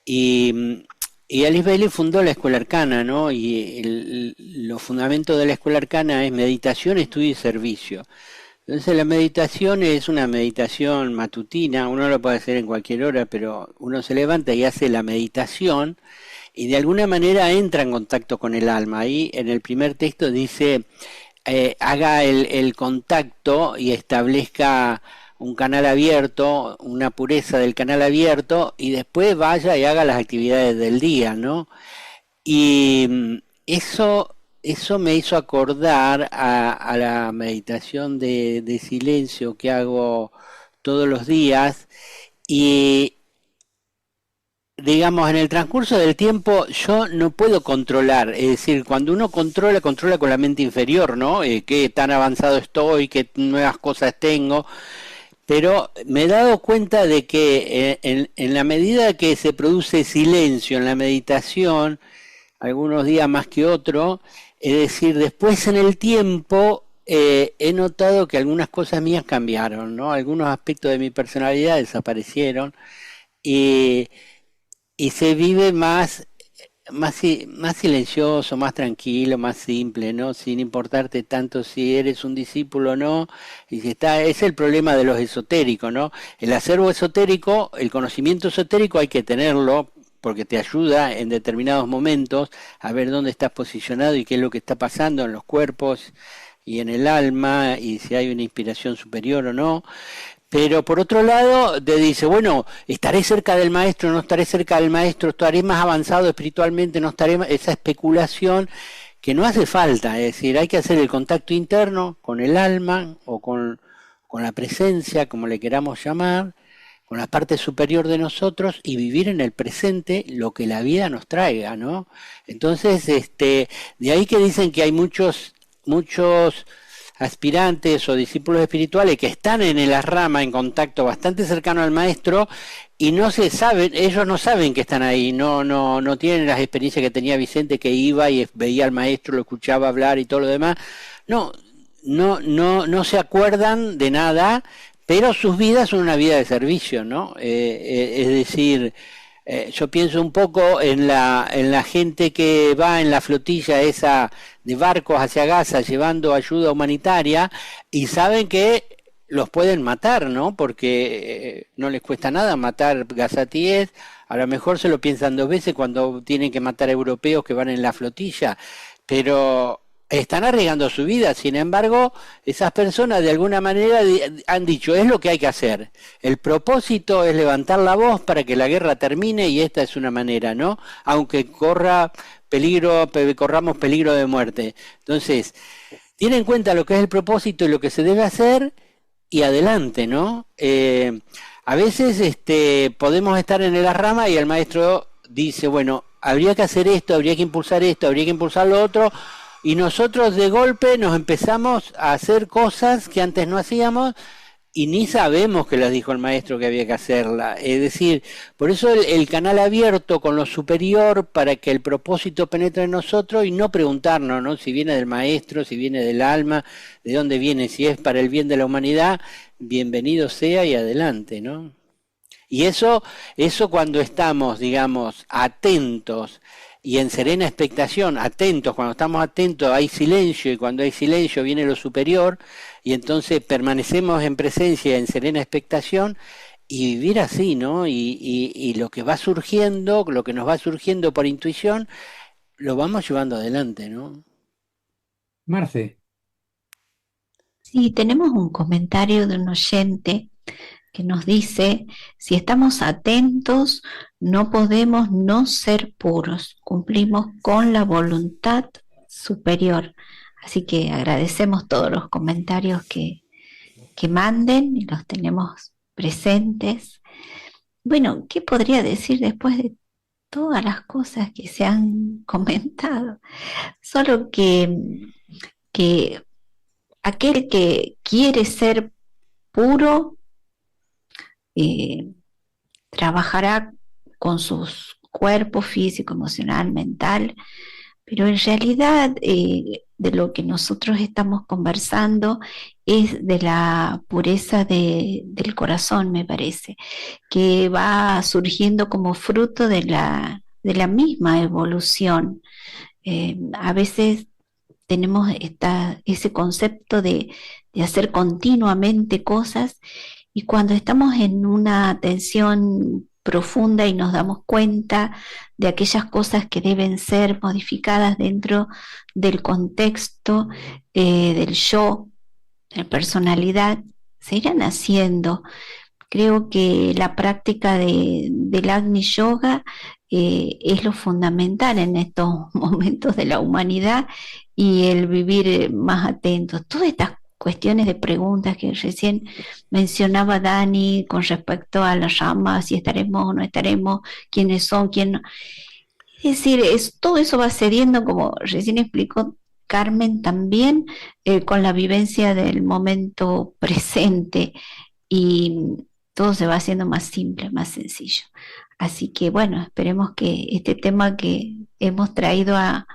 Y Alice Bailey fundó la Escuela Arcana, ¿no? Y los fundamentos de la Escuela Arcana es meditación, estudio y servicio. Entonces la meditación es una meditación matutina, uno lo puede hacer en cualquier hora, pero uno se levanta y hace la meditación y de alguna manera entra en contacto con el alma. Ahí en el primer texto dice, haga el contacto y establezca un canal abierto, una pureza del canal abierto, y después vaya y haga las actividades del día, ¿no? Y eso eso me hizo acordar a la meditación de silencio que hago todos los días y, digamos, en el transcurso del tiempo yo no puedo controlar, es decir, cuando uno controla con la mente inferior, ¿no? Qué tan avanzado estoy, qué nuevas cosas tengo, pero me he dado cuenta de que en la medida que se produce silencio en la meditación, algunos días más que otros, es decir, después en el tiempo he notado que algunas cosas mías cambiaron, ¿no? Algunos aspectos de mi personalidad desaparecieron y, y se vive más silencioso, más tranquilo, más simple, ¿no? Sin importarte tanto si eres un discípulo o no. Y si está, es el problema de los esotéricos, ¿no? El acervo esotérico, el conocimiento esotérico hay que tenerlo porque te ayuda en determinados momentos a ver dónde estás posicionado y qué es lo que está pasando en los cuerpos y en el alma y si hay una inspiración superior o no. Pero por otro lado, te dice, bueno, estaré cerca del maestro, no estaré cerca del maestro, estaré más avanzado espiritualmente, no estaré más... Esa especulación que no hace falta, es decir, hay que hacer el contacto interno con el alma o con la presencia, como le queramos llamar, con la parte superior de nosotros y vivir en el presente lo que la vida nos traiga, ¿no? Entonces, de ahí que dicen que hay muchos aspirantes o discípulos espirituales que están en el rama en contacto bastante cercano al maestro y no se saben, ellos no saben que están ahí, no tienen las experiencias que tenía Vicente, que iba y veía al maestro, lo escuchaba hablar y todo lo demás, no se acuerdan de nada, pero sus vidas son una vida de servicio, ¿no? Es decir, yo pienso un poco en la gente que va en la flotilla esa de barcos hacia Gaza llevando ayuda humanitaria y saben que los pueden matar, ¿no? Porque no les cuesta nada matar gazatíes, a lo mejor se lo piensan 2 veces cuando tienen que matar a europeos que van en la flotilla, pero están arriesgando su vida. Sin embargo, esas personas de alguna manera han dicho, es lo que hay que hacer. El propósito es levantar la voz para que la guerra termine y esta es una manera, ¿no? Aunque corramos peligro de muerte. Entonces, tiene en cuenta lo que es el propósito y lo que se debe hacer y adelante, ¿no? A veces podemos estar en la rama y el maestro dice, bueno, habría que hacer esto, habría que impulsar esto, habría que impulsar lo otro, y nosotros de golpe nos empezamos a hacer cosas que antes no hacíamos y ni sabemos que las dijo el maestro que había que hacerla. Es decir, por eso el canal abierto con lo superior para que el propósito penetre en nosotros y no preguntarnos, ¿no? Si viene del maestro, si viene del alma, de dónde viene, si es para el bien de la humanidad, bienvenido sea y adelante, ¿no? Y eso cuando estamos, digamos, atentos y en serena expectación, atentos, cuando estamos atentos hay silencio y cuando hay silencio viene lo superior y entonces permanecemos en presencia, en serena expectación y vivir así, ¿no? Y lo que va surgiendo, lo que nos va surgiendo por intuición, lo vamos llevando adelante, ¿no? Marce. Sí, tenemos un comentario de un oyente que nos dice, si estamos atentos, no podemos no ser puros, cumplimos con la voluntad superior. Así que agradecemos todos los comentarios que manden y los tenemos presentes. Bueno, ¿qué podría decir después de todas las cosas que se han comentado? Solo que aquel que quiere ser puro, trabajará con sus cuerpos físico, emocional, mental, pero en realidad de lo que nosotros estamos conversando es de la pureza del corazón, me parece, que va surgiendo como fruto de la misma evolución. A veces tenemos ese concepto de hacer continuamente cosas y cuando estamos en una atención profunda y nos damos cuenta de aquellas cosas que deben ser modificadas dentro del contexto del yo, de la personalidad, se irán haciendo. Creo que la práctica del Agni Yoga es lo fundamental en estos momentos de la humanidad y el vivir más atentos. Todas estas cuestiones de preguntas que recién mencionaba Dani con respecto a las llamas, si estaremos o no estaremos, quiénes son, quién no. Es decir, todo eso va cediendo, como recién explicó Carmen también, con la vivencia del momento presente, y todo se va haciendo más simple, más sencillo. Así que bueno, esperemos que este tema que hemos traído a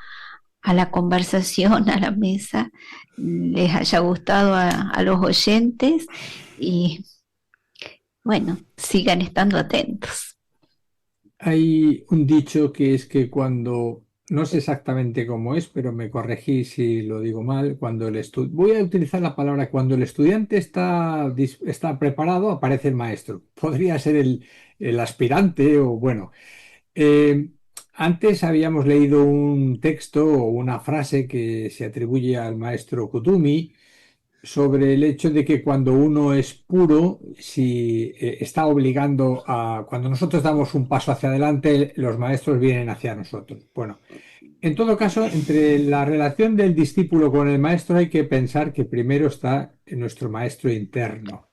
la conversación, a la mesa, les haya gustado a los oyentes y bueno, sigan estando atentos. Hay un dicho que es que cuando, no sé exactamente cómo es, pero me corregí si lo digo mal, voy a utilizar la palabra, cuando el estudiante está preparado, aparece el maestro. Podría ser el aspirante o bueno. Eh, Antes habíamos leído un texto o una frase que se atribuye al maestro Kutumi sobre el hecho de que cuando uno es puro, si está obligando cuando nosotros damos un paso hacia adelante, los maestros vienen hacia nosotros. Bueno, en todo caso, entre la relación del discípulo con el maestro hay que pensar que primero está nuestro maestro interno,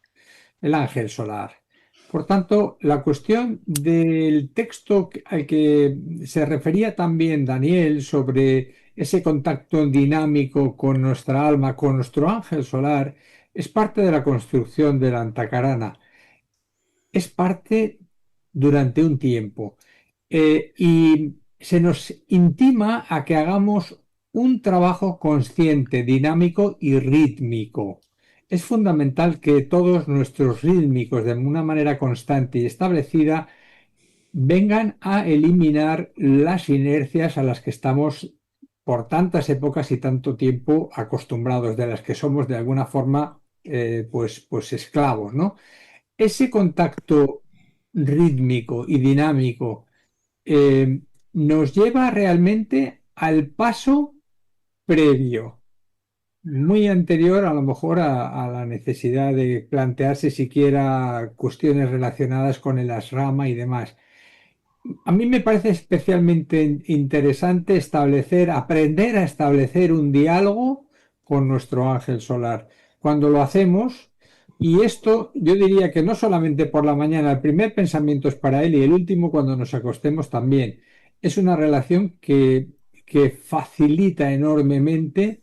el ángel solar. Por tanto, la cuestión del texto al que se refería también Daniel sobre ese contacto dinámico con nuestra alma, con nuestro ángel solar, es parte de la construcción de la Antakarana. Es parte durante un tiempo. Y se nos intima a que hagamos un trabajo consciente, dinámico y rítmico. Es fundamental que todos nuestros rítmicos, de una manera constante y establecida, vengan a eliminar las inercias a las que estamos por tantas épocas y tanto tiempo acostumbrados, de las que somos de alguna forma pues esclavos, ¿no? Ese contacto rítmico y dinámico nos lleva realmente al paso previo, muy anterior a lo mejor a la necesidad de plantearse siquiera cuestiones relacionadas con el asrama y demás. A mí me parece especialmente interesante aprender a establecer un diálogo con nuestro ángel solar. Cuando lo hacemos, y esto yo diría que no solamente por la mañana, el primer pensamiento es para él y el último cuando nos acostemos también. Es una relación que facilita enormemente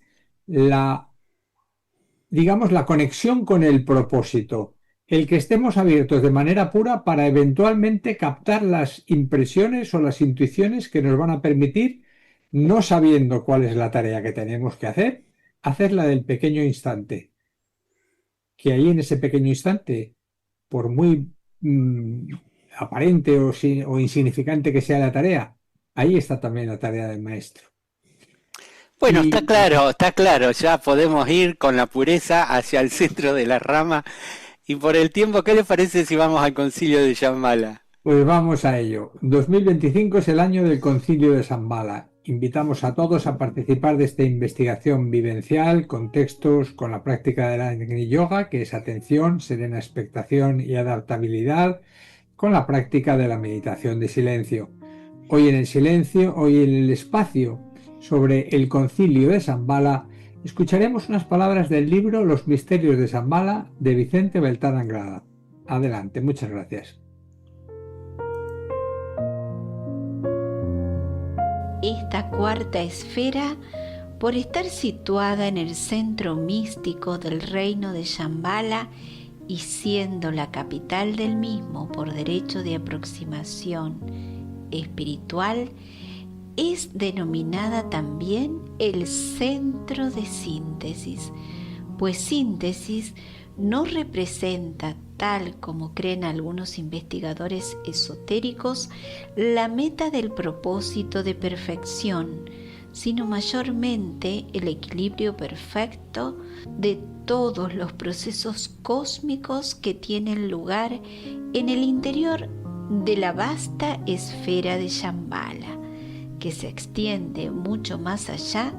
digamos, la conexión con el propósito. El que estemos abiertos de manera pura para eventualmente captar las impresiones o las intuiciones que nos van a permitir, no sabiendo cuál es la tarea que tenemos que hacer, hacerla del pequeño instante. Que ahí en ese pequeño instante, por muy aparente o insignificante que sea la tarea, ahí está también la tarea del maestro. Bueno, está claro, ya podemos ir con la pureza hacia el centro de la rama. Y por el tiempo, ¿qué les parece si vamos al concilio de Shambhala? Pues vamos a ello. 2025 es el año del concilio de Shambhala. Invitamos a todos a participar de esta investigación vivencial con textos, con la práctica del Agni Yoga, que es atención, serena expectación y adaptabilidad, con la práctica de la meditación de silencio. Hoy en el espacio sobre el concilio de Shambhala, escucharemos unas palabras del libro Los misterios de Shambhala de Vicente Beltrán Anglada. Adelante, muchas gracias. Esta cuarta esfera, por estar situada en el centro místico del reino de Shambhala y siendo la capital del mismo por derecho de aproximación espiritual, es denominada también el centro de síntesis, pues síntesis no representa, tal como creen algunos investigadores esotéricos, la meta del propósito de perfección, sino mayormente el equilibrio perfecto de todos los procesos cósmicos que tienen lugar en el interior de la vasta esfera de Shambhala, que se extiende mucho más allá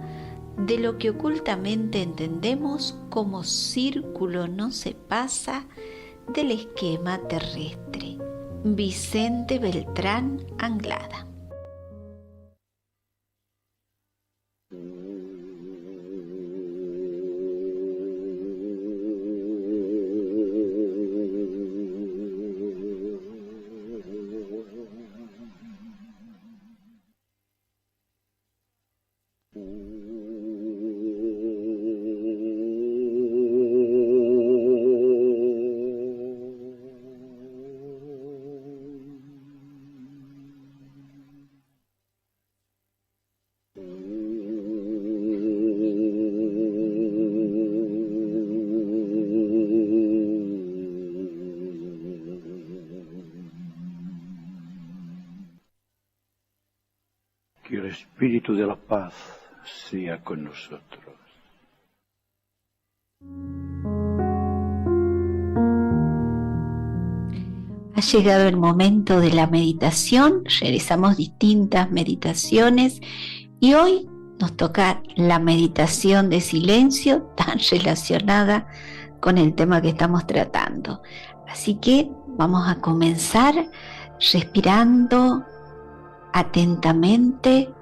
de lo que ocultamente entendemos como círculo no se pasa del esquema terrestre. Vicente Beltrán Anglada. el espíritu de la paz sea con nosotros. Ha llegado el momento de la meditación. Realizamos distintas meditaciones y hoy nos toca la meditación de silencio, tan relacionada con el tema que estamos tratando. Así que vamos a comenzar respirando atentamente.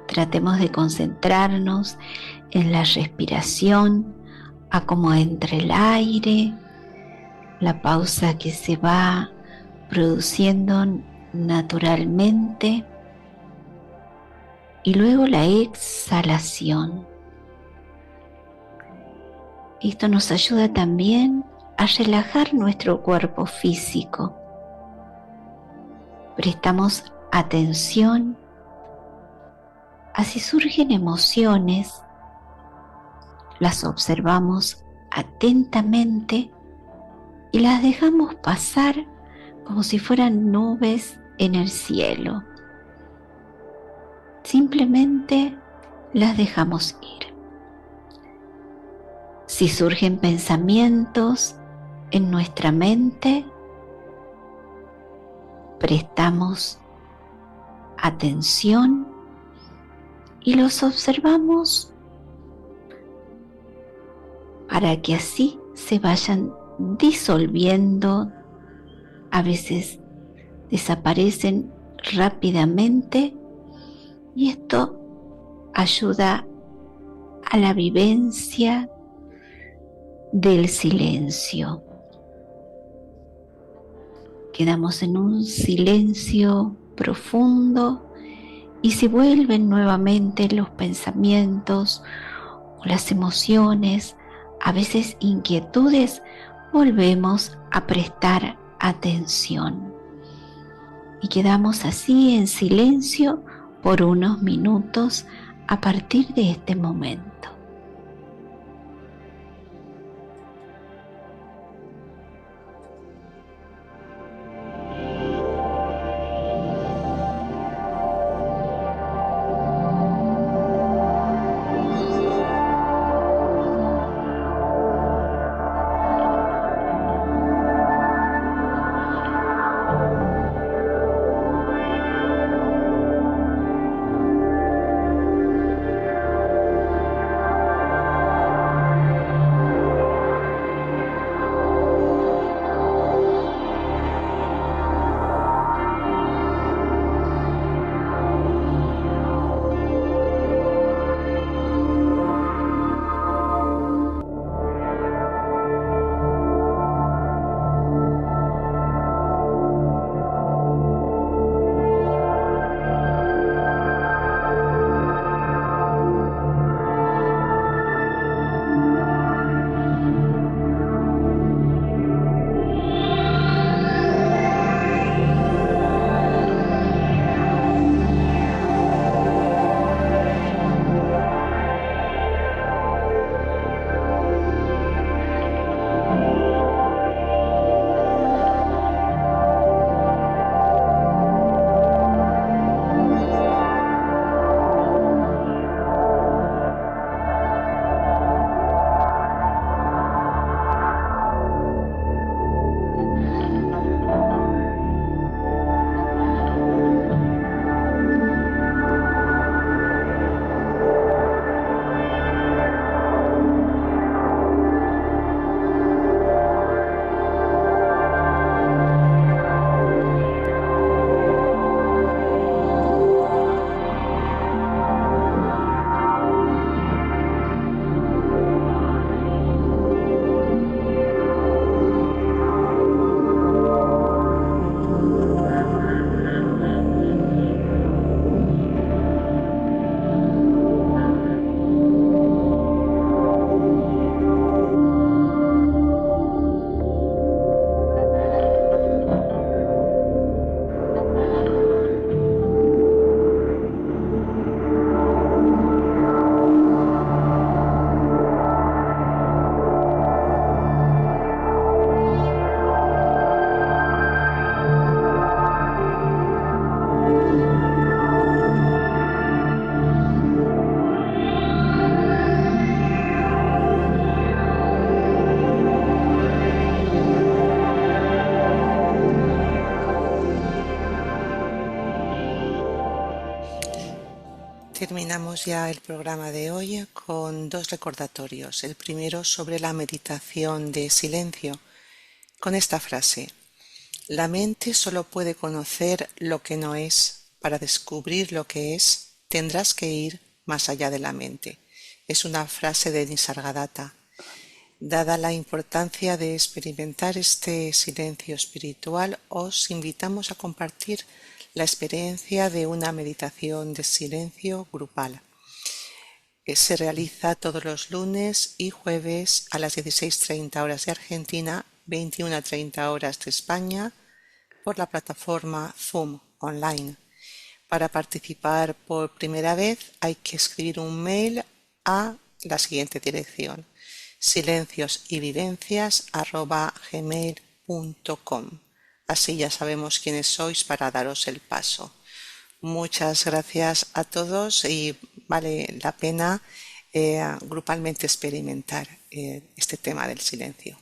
Tratemos de concentrarnos en la respiración, a cómo entra el aire, la pausa que se va produciendo naturalmente y luego la exhalación. Esto nos ayuda también a relajar nuestro cuerpo físico. Prestamos atención a si surgen emociones, las observamos atentamente y las dejamos pasar como si fueran nubes en el cielo. Simplemente las dejamos ir. Si surgen pensamientos en nuestra mente, prestamos atención y los observamos para que así se vayan disolviendo. A veces desaparecen rápidamente y esto ayuda a la vivencia del silencio. Quedamos en un silencio profundo y si vuelven nuevamente los pensamientos o las emociones, a veces inquietudes, volvemos a prestar atención y quedamos así en silencio por unos minutos a partir de este momento. terminamos ya el programa de hoy con 2 recordatorios. El primero sobre la meditación de silencio, con esta frase: la mente solo puede conocer lo que no es. Para descubrir lo que es, tendrás que ir más allá de la mente. Es una frase de Nisargadatta. Dada la importancia de experimentar este silencio espiritual, os invitamos a compartir la experiencia de una meditación de silencio grupal. Se realiza todos los lunes y jueves a las 16:30 horas de Argentina, 21:30 horas de España, por la plataforma Zoom online. Para participar por primera vez hay que escribir un mail a la siguiente dirección: silenciosyvivencias@gmail.com. Así ya sabemos quiénes sois para daros el paso. Muchas gracias a todos y vale la pena grupalmente experimentar este tema del silencio.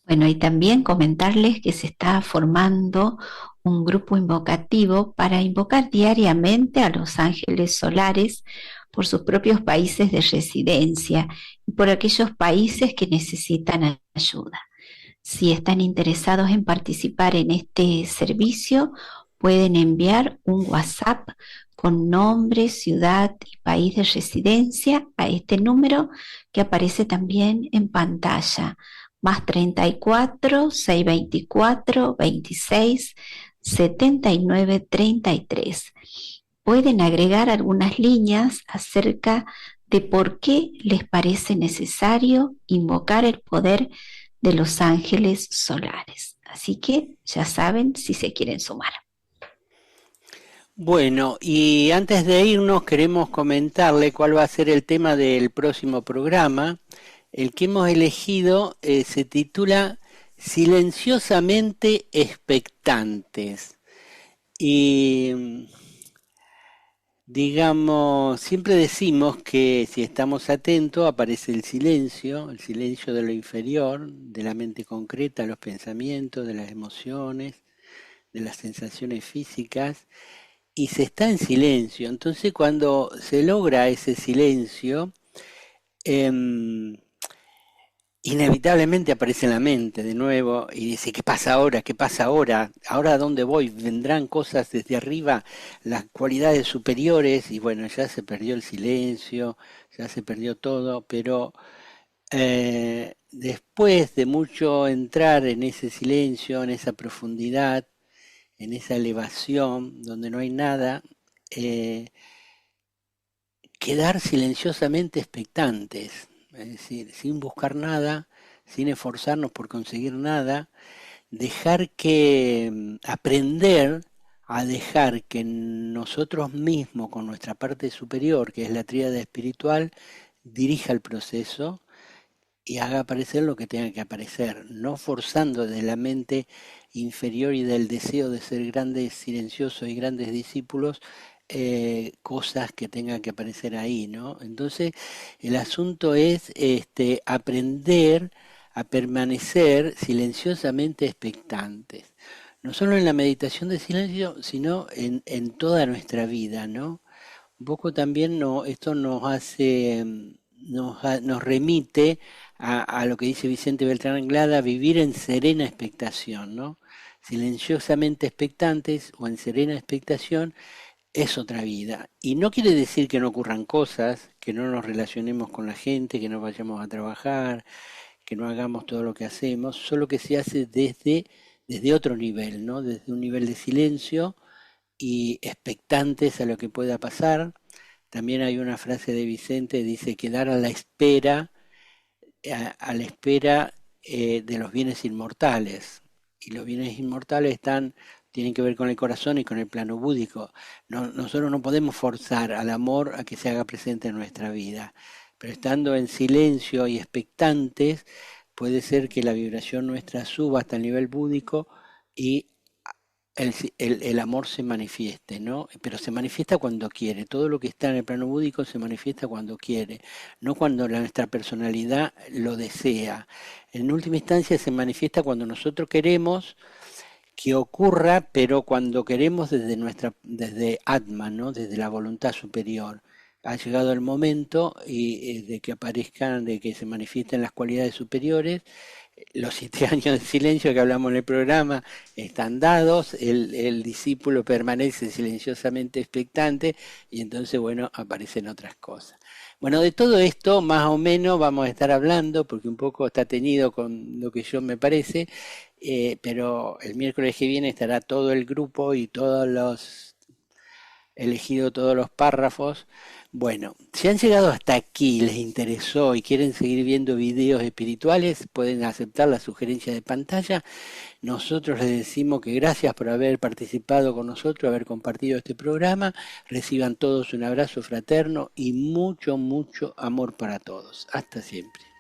Bueno, y también comentarles que se está formando un grupo invocativo para invocar diariamente a los ángeles solares por sus propios países de residencia y por aquellos países que necesitan ayuda. Si están interesados en participar en este servicio, pueden enviar un WhatsApp con nombre, ciudad y país de residencia a este número que aparece también en pantalla: +34 624 26 79 33. Pueden agregar algunas líneas acerca de por qué les parece necesario invocar el poder de los ángeles solares. Así que ya saben si se quieren sumar. Bueno, y antes de irnos queremos comentarle cuál va a ser el tema del próximo programa. El que hemos elegido se titula Silenciosamente expectantes. Y digamos, siempre decimos que si estamos atentos aparece el silencio de lo inferior, de la mente concreta, los pensamientos, de las emociones, de las sensaciones físicas, y se está en silencio. Entonces cuando se logra ese silencio, inevitablemente aparece en la mente de nuevo y dice: ¿qué pasa ahora? ¿Qué pasa ahora? ¿Ahora a dónde voy? ¿Vendrán cosas desde arriba, las cualidades superiores? Y bueno, ya se perdió el silencio, ya se perdió todo, pero después de mucho entrar en ese silencio, en esa profundidad, en esa elevación donde no hay nada, quedar silenciosamente expectantes. Es decir, sin buscar nada, sin esforzarnos por conseguir nada, aprender a dejar que nosotros mismos, con nuestra parte superior, que es la tríada espiritual, dirija el proceso y haga aparecer lo que tenga que aparecer, no forzando de la mente inferior y del deseo de ser grandes silenciosos y grandes discípulos, cosas que tengan que aparecer ahí, ¿no? Entonces el asunto es aprender a permanecer silenciosamente expectantes, no solo en la meditación de silencio, sino en toda nuestra vida, ¿no? Un poco también esto nos hace, nos remite a lo que dice Vicente Beltrán Anglada: vivir en serena expectación, ¿no? Silenciosamente expectantes o en serena expectación es otra vida. Y no quiere decir que no ocurran cosas, que no nos relacionemos con la gente, que no vayamos a trabajar, que no hagamos todo lo que hacemos, solo que se hace desde otro nivel, ¿no? Desde un nivel de silencio y expectantes a lo que pueda pasar. También hay una frase de Vicente, dice: quedar a la espera de los bienes inmortales. Y los bienes inmortales tienen que ver con el corazón y con el plano búdico. Nosotros no podemos forzar al amor a que se haga presente en nuestra vida, pero estando en silencio y expectantes, puede ser que la vibración nuestra suba hasta el nivel búdico y el amor se manifieste, ¿no? Pero se manifiesta cuando quiere. Todo lo que está en el plano búdico se manifiesta cuando quiere, no cuando nuestra personalidad lo desea. En última instancia se manifiesta cuando nosotros queremos que ocurra, pero cuando queremos desde Atma, ¿no? Desde la voluntad superior. Ha llegado el momento de que aparezcan, de que se manifiesten las cualidades superiores. Los 7 años de silencio que hablamos en el programa están dados, el discípulo permanece silenciosamente expectante y entonces, bueno, aparecen otras cosas. Bueno, de todo esto más o menos vamos a estar hablando, porque un poco está teñido con lo que yo me parece, pero el miércoles que viene estará todo el grupo y elegido todos los párrafos. Bueno, si han llegado hasta aquí, les interesó y quieren seguir viendo videos espirituales, pueden aceptar la sugerencia de pantalla. Nosotros les decimos que gracias por haber participado con nosotros, haber compartido este programa. Reciban todos un abrazo fraterno y mucho, mucho amor para todos. Hasta siempre.